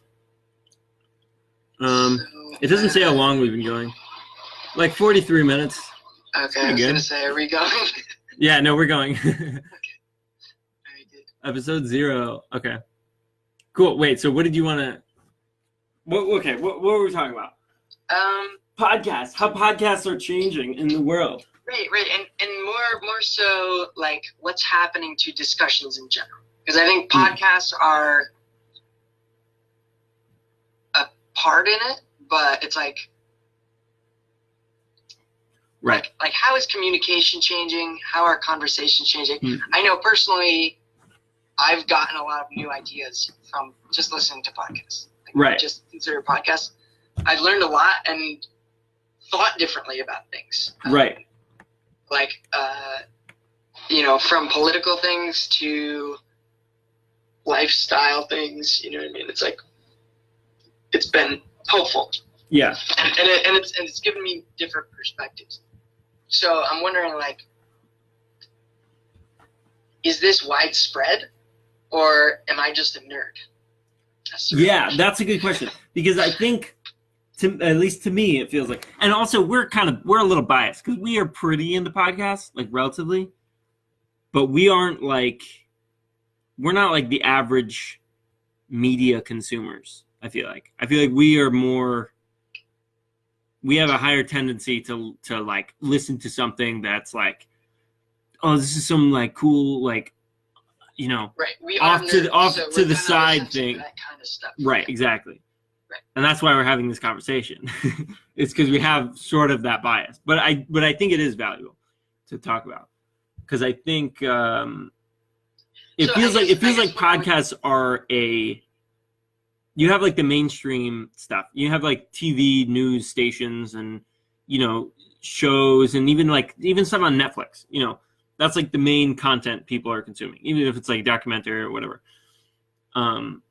It doesn't say how long we've been going. Like 43 minutes. Okay, I was going to say, are we going? Yeah, no, we're going. Okay. Very good. Episode 0. Okay. Cool. Wait, so what did you want to... What were we talking about? Podcasts. How podcasts are changing in the world. Right, and more so like what's happening to discussions in general. Because I think podcasts are a part in it, but it's like, right. Like how is communication changing? How are conversations changing? I know personally, I've gotten a lot of new ideas from just listening to podcasts. Right. Just consider podcasts. I've learned a lot and thought differently about things. Right. Like, from political things to lifestyle things, you know what I mean? It's like, it's been helpful. Yeah. And it's given me different perspectives. So I'm wondering, like, is this widespread or am I just a nerd? That's a good question. Because I think, at least to me, it feels like, and also we're a little biased because we are pretty into podcasts, like relatively, but we're not like the average media consumers. I feel like we have a higher tendency to like listen to something that's like, oh, this is some like cool, like, you know, right. We off are to the nerds, off so to we're the gonna side listen to thing. that kind of stuff. Right, exactly. Right. And that's why we're having this conversation. It's because we have sort of that bias. But I think it is valuable to talk about, because I think it feels like podcasts are you have like the mainstream stuff. You have like TV news stations and, you know, shows, and even stuff on Netflix. You know, that's like the main content people are consuming, even if it's like a documentary or whatever. And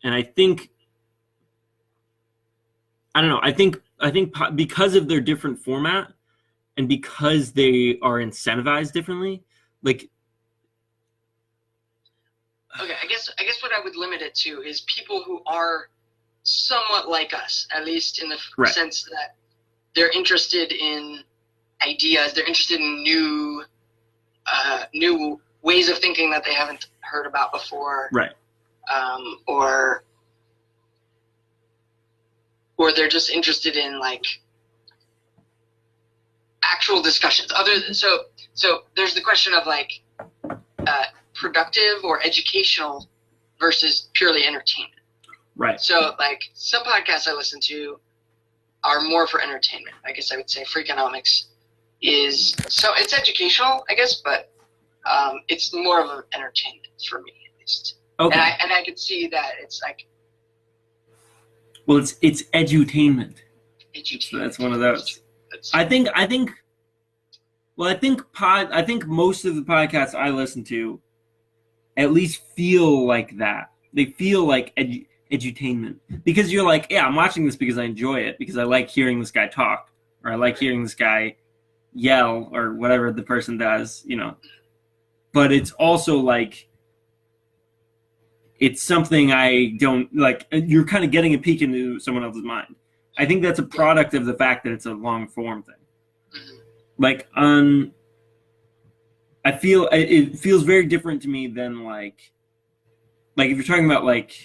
I think, I don't know. I think because of their different format and because they are incentivized differently, like. Okay, I guess what I would limit it to is people who are somewhat like us, at least in the sense that they're interested in ideas, they're interested in new ways of thinking that they haven't heard about before, right? Or they're just interested in like actual discussions. So there's the question of like productive or educational versus purely entertainment. Right. So like some podcasts I listen to are more for entertainment. I guess I would say Freakonomics it's educational, I guess, but it's more of an entertainment for me at least. Okay. And I could see that it's like. Well, it's edutainment. So that's one of those. I think most of the podcasts I listen to at least feel like that. They feel like edutainment, because you're like, yeah, I'm watching this because I enjoy it, because I like hearing this guy talk, or I like hearing this guy yell, or whatever the person does, you know. But it's also like, it's something I don't like. You're kind of getting a peek into someone else's mind. I think that's a product of the fact that it's a long form thing. Like it feels very different to me than like if you're talking about like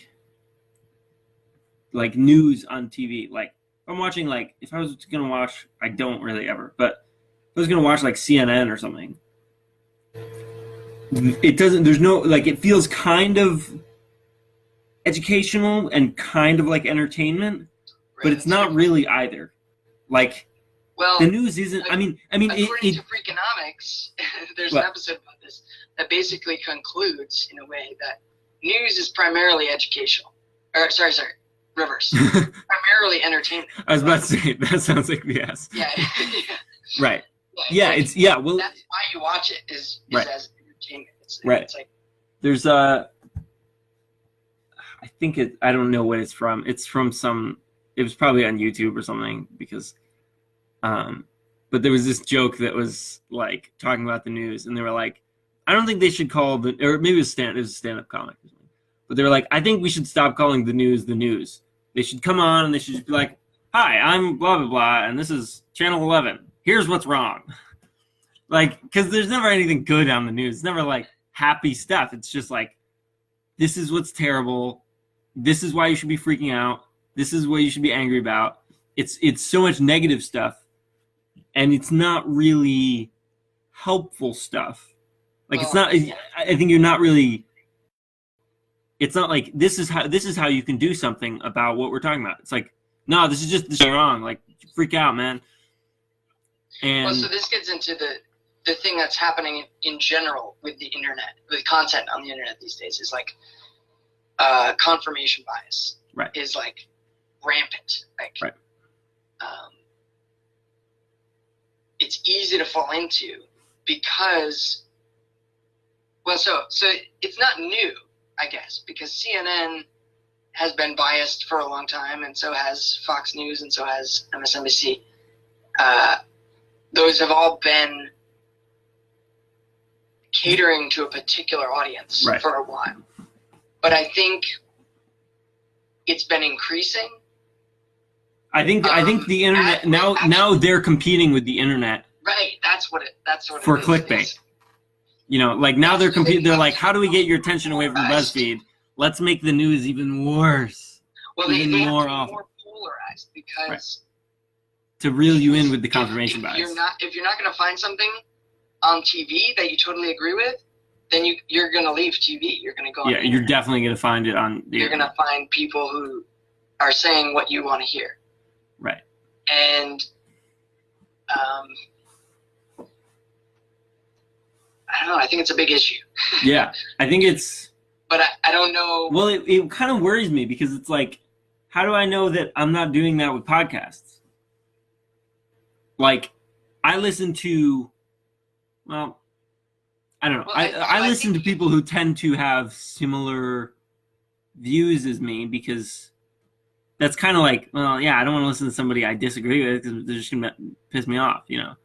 news on TV. Like if I'm watching, like if I was gonna watch, I don't really ever, but if I was gonna watch like CNN or something, it doesn't. There's no like. It feels kind of educational and kind of like entertainment, but it's not really either. Like, well, the news isn't. I mean, according to Freakonomics, there's an episode about this that basically concludes in a way that news is primarily educational. Or sorry, reverse. Primarily entertainment. I was about to say that sounds like BS. Yeah. Right. Yeah, it's well. That's why you watch it is as entertainment. It's like there's I think I don't know what it's from. It's from it was probably on YouTube or something, because but there was this joke that was like talking about the news, and they were like, I don't think they should call or maybe it was a stand-up comic or something. But they were like, I think we should stop calling the news the news. They should come on and they should just be like, hi, I'm blah blah blah, and this is Channel 11. Here's what's wrong. Like, because there's never anything good on the news. It's never like happy stuff. It's just like, this is what's terrible. This is why you should be freaking out. This is what you should be angry about. It's so much negative stuff, and it's not really helpful stuff. Like, it's not. I think you're not really. It's not like this is how you can do something about what we're talking about. It's like, no, this is wrong. Like, freak out, man. And so this gets into the thing that's happening in general with the internet, with content on the internet these days, is like confirmation bias. Right. Is like rampant. Like, right. It's easy to fall into because, so it's not new, I guess, because CNN has been biased for a long time, and so has Fox News, and so has MSNBC. Those have all been catering to a particular audience for a while. But I think it's been increasing. I think the internet now they're competing with the internet. Right, that's what for it is. clickbait. You know, like now they're competing. They're like, how do we get your attention away from BuzzFeed? let's make the news even worse. Well, they have to be more polarized because to reel you in with the confirmation bias. If you're not going to find something on TV that you totally agree with, then you're going to leave TV. You're going to go. Yeah, you're definitely going to find it on. You're going to find people who are saying what you want to hear. Right. And I don't know. I think it's a big issue. Yeah, I think it's. But I don't know. Well, it kind of worries me because it's like, how do I know that I'm not doing that with podcasts? Like, I listen to, well, I don't know. Well, I listen to people who tend to have similar views as me because that's kind of like, well, yeah, I don't want to listen to somebody I disagree with because they're just going to piss me off, you know?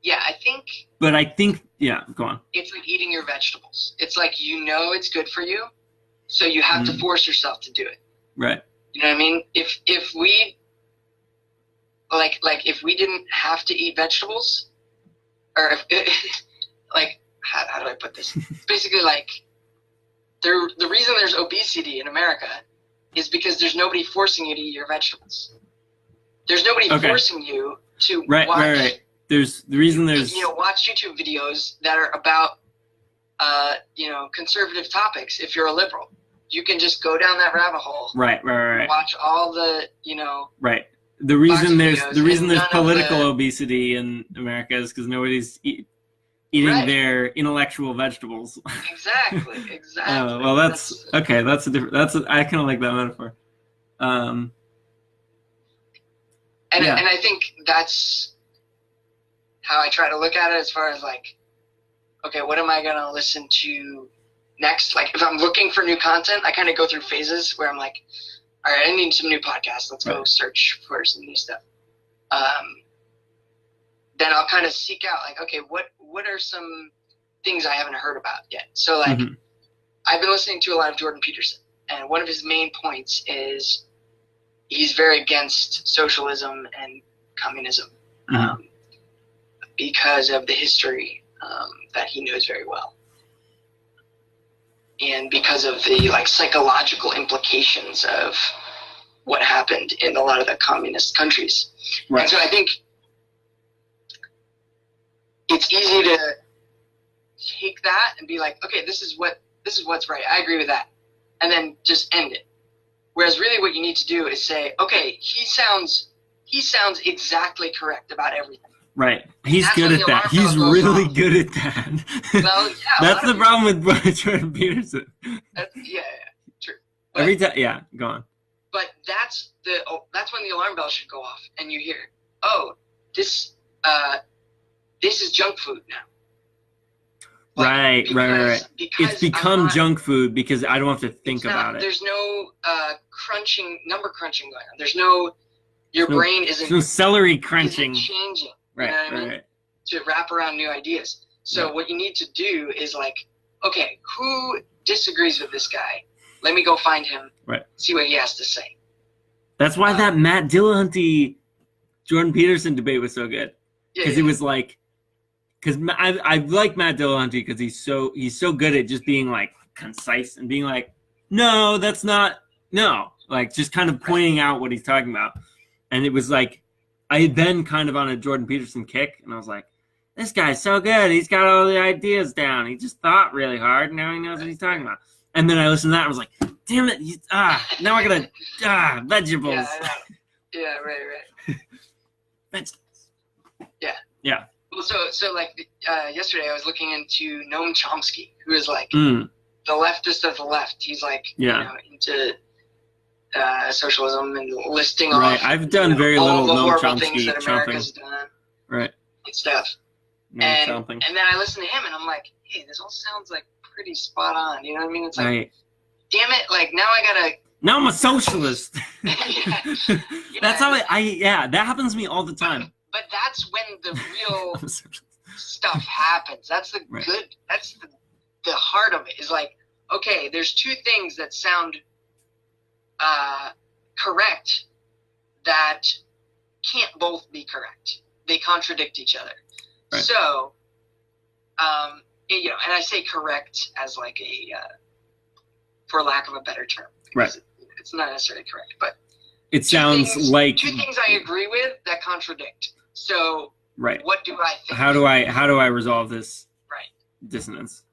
Yeah, I think. But I think, yeah, go on. It's like eating your vegetables. It's like, you know it's good for you, so you have to force yourself to do it. Right. You know what I mean? If we, like if we didn't have to eat vegetables, or if, like, how do I put this? Basically, like, the reason there's obesity in America is because there's nobody forcing you to eat your vegetables. There's nobody forcing you to watch. Right. There's the reason there's watch YouTube videos that are about conservative topics. If you're a liberal, you can just go down that rabbit hole. Right. Watch all the Right. The reason there's political obesity in America is because nobody's eating their intellectual vegetables. Exactly. Well, that's okay. That's a different. I kind of like that metaphor. And I think that's how I try to look at it, as far as like, okay, what am I going to listen to next? Like, if I'm looking for new content, I kind of go through phases where I'm like, all right, I need some new podcasts. Let's go search for some new stuff. Then I'll kind of seek out, like, okay, what are some things I haven't heard about yet? So, like, I've been listening to a lot of Jordan Peterson, and one of his main points is he's very against socialism and communism. Because of the history that he knows very well, and because of the psychological implications of what happened in a lot of the communist countries. Right. And so I think it's easy to take that and be like, okay, this is what's right. I agree with that, and then just end it. Whereas really, what you need to do is say, okay, he sounds exactly correct about everything. Right. He's good at that. He's really good at that. Well, yeah. That's the problem with Jordan Peterson. Yeah, true. But, every time, yeah, go on. But that's when the alarm bell should go off, and you hear, oh, this is junk food now. Right. It's become junk food because I don't have to think about it. There's no number crunching going on. There's no, your brain isn't. No celery crunching. Isn't changing. Right, you know what I mean? To wrap around new ideas. So what you need to do is okay, who disagrees with this guy? Let me go find him. Right. See what he has to say. That's why that Matt Dillahunty, Jordan Peterson debate was so good. Because it was because I like Matt Dillahunty because he's so good at just being concise and being no, that's not, no, just kind of pointing out what he's talking about. And it was I had been kind of on a Jordan Peterson kick, and I was like, this guy's so good. He's got all the ideas down. He just thought really hard, and now he knows what he's talking about. And then I listened to that, and I was like, damn it, now I gotta, vegetables. Yeah, right. Vegetables. Yeah. Well, so yesterday I was looking into Noam Chomsky, who is the leftist of the left. He's into socialism and listing off. Right, I've done very little Noam Chomsky things that America's done. Right. And stuff. And then I listened to him, and I'm like, hey, this all sounds pretty spot on. You know what I mean? It's damn it, now I gotta. Now I'm a socialist. That's how that happens to me all the time. But that's when the real stuff happens. That's the good. That's the heart of it. Is okay, there's two things that sound correct that can't both be correct. They contradict each other. Right. So you know, and I say correct as like a, for lack of a better term. Right. It's not necessarily correct, but it sounds like two things I agree with that contradict. So right. What do I think? How do I resolve this dissonance?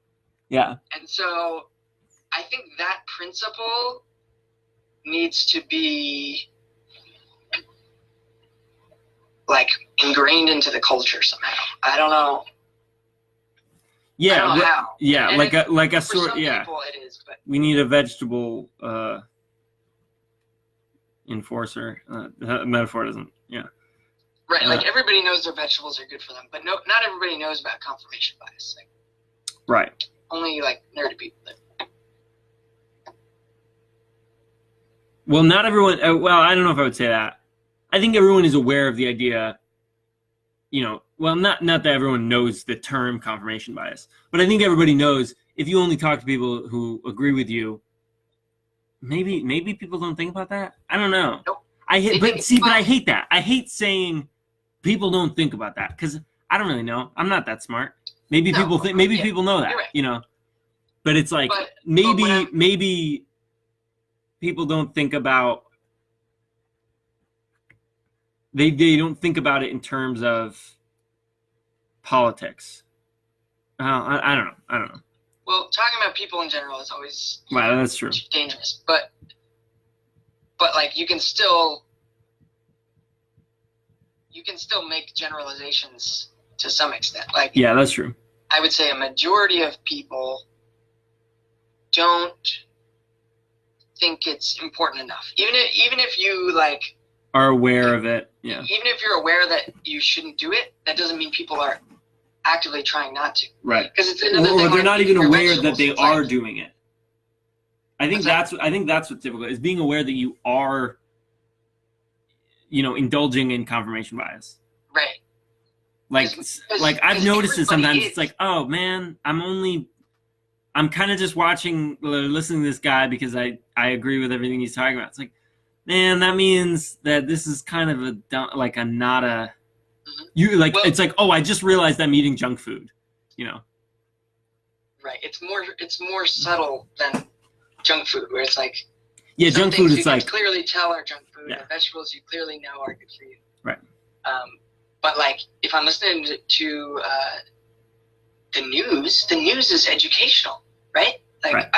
Yeah. And so I think that principle needs to be like ingrained into the culture somehow. I don't know. Yeah. I don't know how. Yeah. And like a for sort. some Yeah. people it is, but we need a vegetable enforcer. That metaphor doesn't. Yeah. right. Like everybody knows their vegetables are good for them, but not everybody knows about confirmation bias. Like, right. only like nerdy people. Well, not everyone. Well, I don't know if I would say that. I think everyone is aware of the idea. You know, well, not that everyone knows the term confirmation bias, but I think everybody knows if you only talk to people who agree with you. Maybe people don't think about that. I don't know. Nope. But I hate that. I hate saying people don't think about that because I don't really know. I'm not that smart. Maybe people think. Maybe people know that. Right. You know, but it's like maybe people don't think about. They don't think about it in terms of politics. I don't know. Well, talking about people in general is always that's true. Dangerous, but like you can still make generalizations to some extent. Like yeah, that's true. I would say a majority of people don't think it's important enough. Even if you like are aware of it. Yeah. Even if you're aware that you shouldn't do it, that doesn't mean people are actively trying not to. Right. Because it's another thing. Or they're not even aware that they are like, doing it. I think that's what's difficult is being aware that you are, you know, indulging in confirmation bias. Right. Like I've noticed it sometimes. It's like, oh man, I'm kind of just listening to this guy because I agree with everything he's talking about. It's like, man, that means that this is kind of it's like, oh, I just realized I'm eating junk food, you know. Right. It's more subtle than junk food, where it's like junk food is like clearly tell are junk food. Yeah. The vegetables you clearly know are good for you. Right. But like if I'm listening to the news is educational, right? Like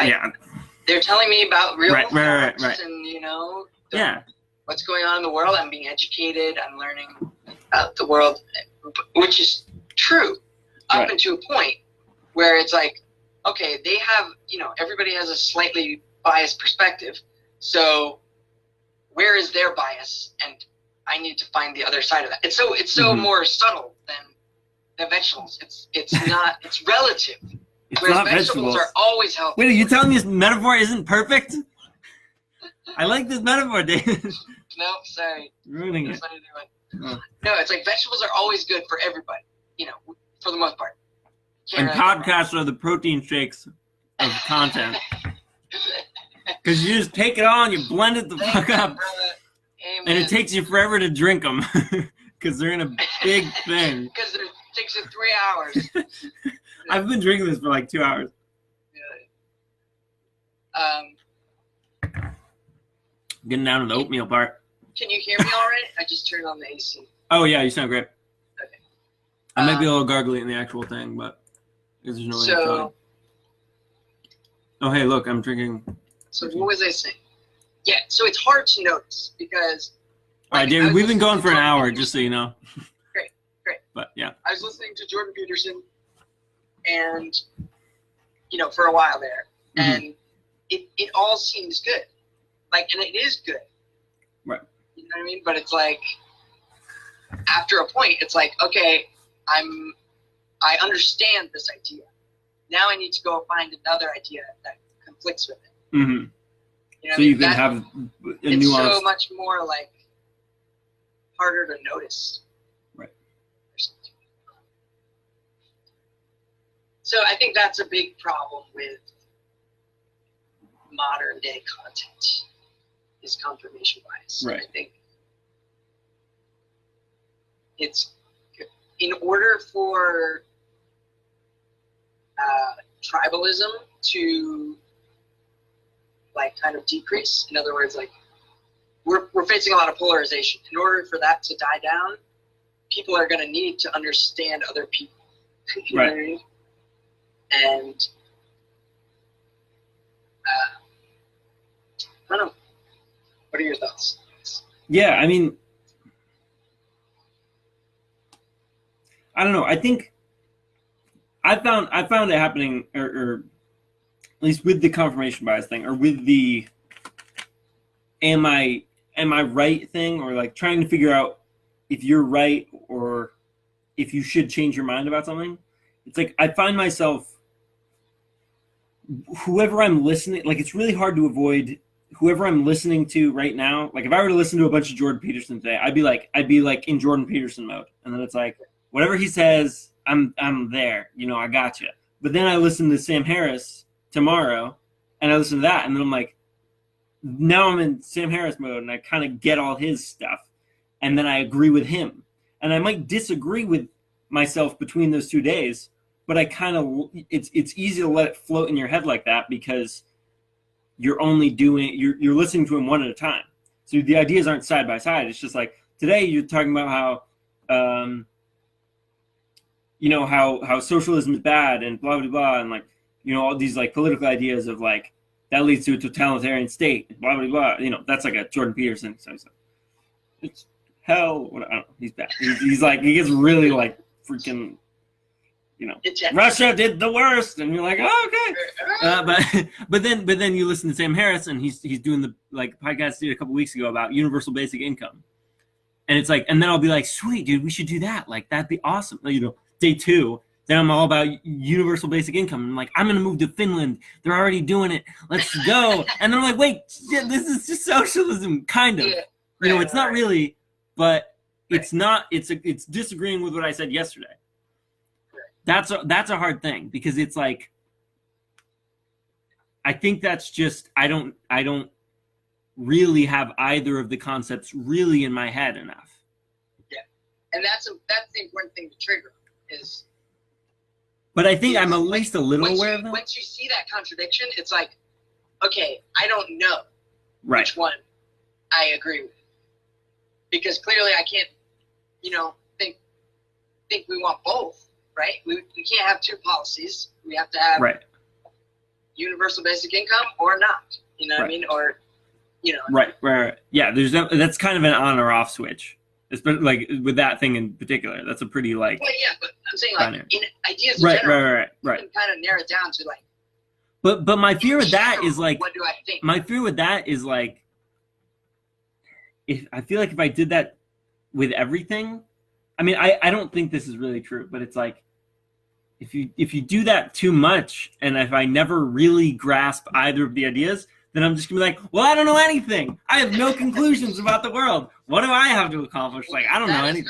they're telling me about real facts and you know what's going on in the world. I'm being educated. I'm learning about the world, which is true up until a point where it's like, okay, they have, you know, everybody has a slightly biased perspective. So where is their bias? And I need to find the other side of that. It's so more subtle than the vegetables. It's not, it's relative. It's whereas not vegetables are always healthy. Wait, are you telling me this metaphor isn't perfect? I like this metaphor, David. No, sorry. Ruining it. No, it's like vegetables are always good for everybody, you know, for the most part. And podcasts are the protein shakes of content. Because you just take it on, you blend it the fuck up, and it takes you forever to drink them because they're in a big thing. Because it takes you 3 hours. I've been drinking this for like 2 hours. Getting down to the oatmeal part. Can you hear me all right? I just turned on the AC. Oh, yeah, you sound great. Okay. I might be a little gargly in the actual thing, but there's no way to tell. Oh, hey, look, I'm drinking. So what was I saying? Yeah, so it's hard to notice because... All right, David, we've been going for an hour, just so you know. Great. But, yeah. I was listening to Jordan Peterson and, you know, for a while there, and it all seems good. Like, and it is good. Right. You know what I mean? But it's like, after a point, it's like, okay, I understand this idea. Now I need to go find another idea that conflicts with it. Mm-hmm. You know so you can have a it's nuance. so much more like harder to notice. Right. So I think that's a big problem with modern day content is confirmation bias. Right. I think it's in order for tribalism to like kind of decrease. In other words, like we're facing a lot of polarization. In order for that to die down, people are going to need to understand other people. You know what I mean? And I don't know. What are your thoughts? Yeah, I mean, I don't know. I think I found it happening, or at least with the confirmation bias thing, or with the am I right thing, or like trying to figure out if you're right or if you should change your mind about something. It's like I find myself, whoever I'm listening, like it's really hard to avoid whoever I'm listening to right now. Like if I were to listen to a bunch of Jordan Peterson today, I'd be like in Jordan Peterson mode, and then it's like whatever he says, I'm there. You know, I got you. But then I listen to Sam Harris tomorrow, and I listen to that, and then I'm like, now I'm in Sam Harris mode, and I kind of get all his stuff, and then I agree with him, and I might disagree with myself between those 2 days, but I kind of it's easy to let it float in your head like that because you're only you're listening to him one at a time. So the ideas aren't side by side. It's just like today you're talking about how how socialism is bad and blah blah blah, and like all these like political ideas of like that leads to a totalitarian state, blah blah blah. That's like a Jordan Peterson. So it's hell. I don't know. He's bad. He's like he gets really like freaking. Russia did the worst, and you're like, oh, okay. But then you listen to Sam Harris, and he's doing the like podcast he did a couple weeks ago about universal basic income, and it's like, and then I'll be like, sweet dude, we should do that. Like that'd be awesome. Day 2, then I'm all about universal basic income. I'm like, I'm gonna move to Finland. They're already doing it. Let's go. And then I'm like, wait, shit, this is just socialism, kind of. Yeah. It's not really, but it's not. It's disagreeing with what I said yesterday. That's a hard thing because it's like I think that's just I don't really have either of the concepts really in my head enough. Yeah, and that's the important thing to trigger is. But I think I'm at least a little aware of that. Once you see that contradiction, it's like, okay, I don't know which one I agree with because clearly I can't, think we want both. Right? We can't have 2 policies. We have to have universal basic income or not. You know what I mean? Or, Right. Yeah, that's kind of an on or off switch. It's like with that thing in particular. That's a pretty like. Well, yeah, but I'm saying like in ideas in general. Right. You can kind of narrow it down to like. But my fear with that is like. What do I think? My fear with that is like. I feel like if I did that with everything, I mean, I don't think this is really true, but it's like. If you do that too much, and if I never really grasp either of the ideas, then I'm just gonna be like, well, I don't know anything. I have no conclusions about the world. What do I have to accomplish? Like, I don't know anything.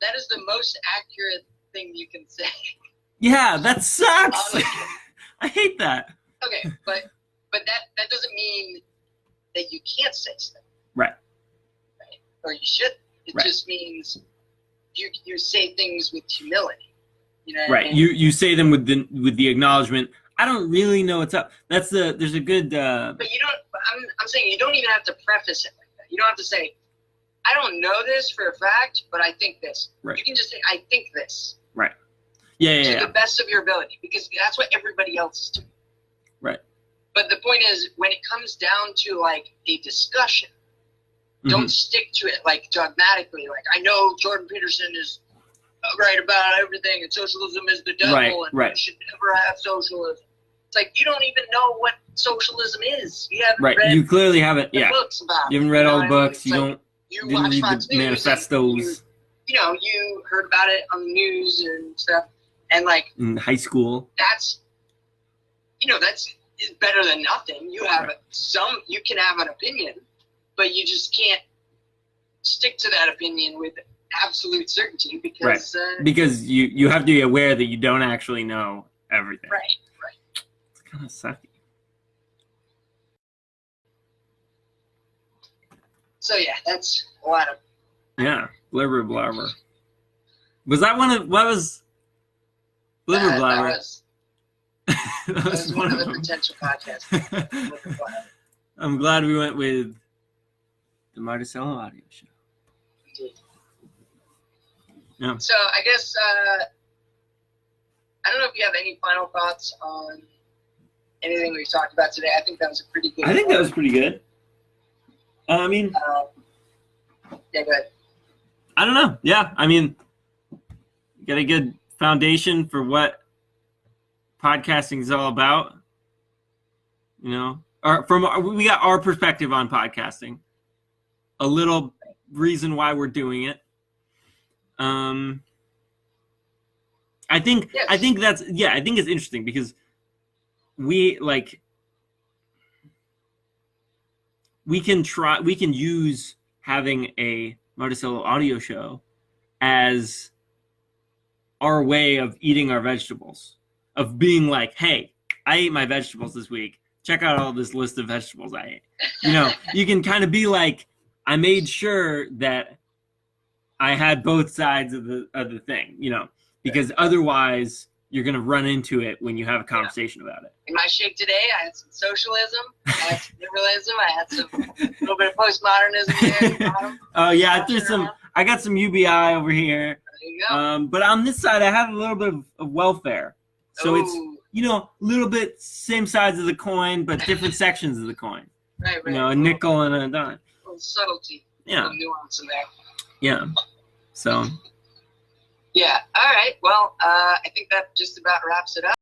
That is the most accurate thing you can say. Yeah, that sucks. I hate that. Okay, but that doesn't mean that you can't say stuff. Right. Or you should. It just means you say things with humility. Right. I mean? You say them with the acknowledgement. I don't really know what's up. There's a good. But you don't. I'm saying you don't even have to preface it like that. You don't have to say, I don't know this for a fact, but I think this. Right. You can just say, I think this. Right. Yeah. To the best of your ability, because that's what everybody else is doing. Right. But the point is, when it comes down to like a discussion, don't stick to it like dogmatically. Like I know Jordan Peterson is. Right about everything, and socialism is the devil, and we should never have socialism. It's like you don't even know what socialism is. You haven't read you clearly haven't. the books about you haven't read all the books. You like didn't read the manifestos. You heard about it on the news and stuff, and like in high school. That's is better than nothing. You have you can have an opinion, but you just can't stick to that opinion with absolute certainty because because you have to be aware that you don't actually know everything. Right. It's kind of sucky. So yeah, that's a lot of blubber blubber. Was that one of what was blubber blubber? That was one of of the them. potential podcasts. I'm glad we went with the Martuscello Audio Show. Indeed. Yeah. So I guess I don't know if you have any final thoughts on anything we've talked about today. I think that was a pretty good. I think that was pretty good. I mean, yeah, go ahead. I don't know. Yeah, I mean, you got a good foundation for what podcasting is all about. You know, we got our perspective on podcasting, a little reason why we're doing it. I think it's interesting because we can use having a Martuscello Audio Show as our way of eating our vegetables, of being like, hey, I ate my vegetables this week. Check out all this list of vegetables I ate. You know, you can kind of be like, I made sure that I had both sides of the thing, you know, because otherwise you're going to run into it when you have a conversation about it. In my shake today, I had some socialism, I had some liberalism, I had a little bit of postmodernism there. Oh yeah, I got some UBI over here. There you go. But on this side, I have a little bit of welfare. So it's, you know, a little bit same sides of the coin, but different sections of the coin. Right. You know, a nickel and a dime. A little subtlety. Yeah. A little nuance in there. Yeah. So. Yeah. All right. Well, I think that just about wraps it up.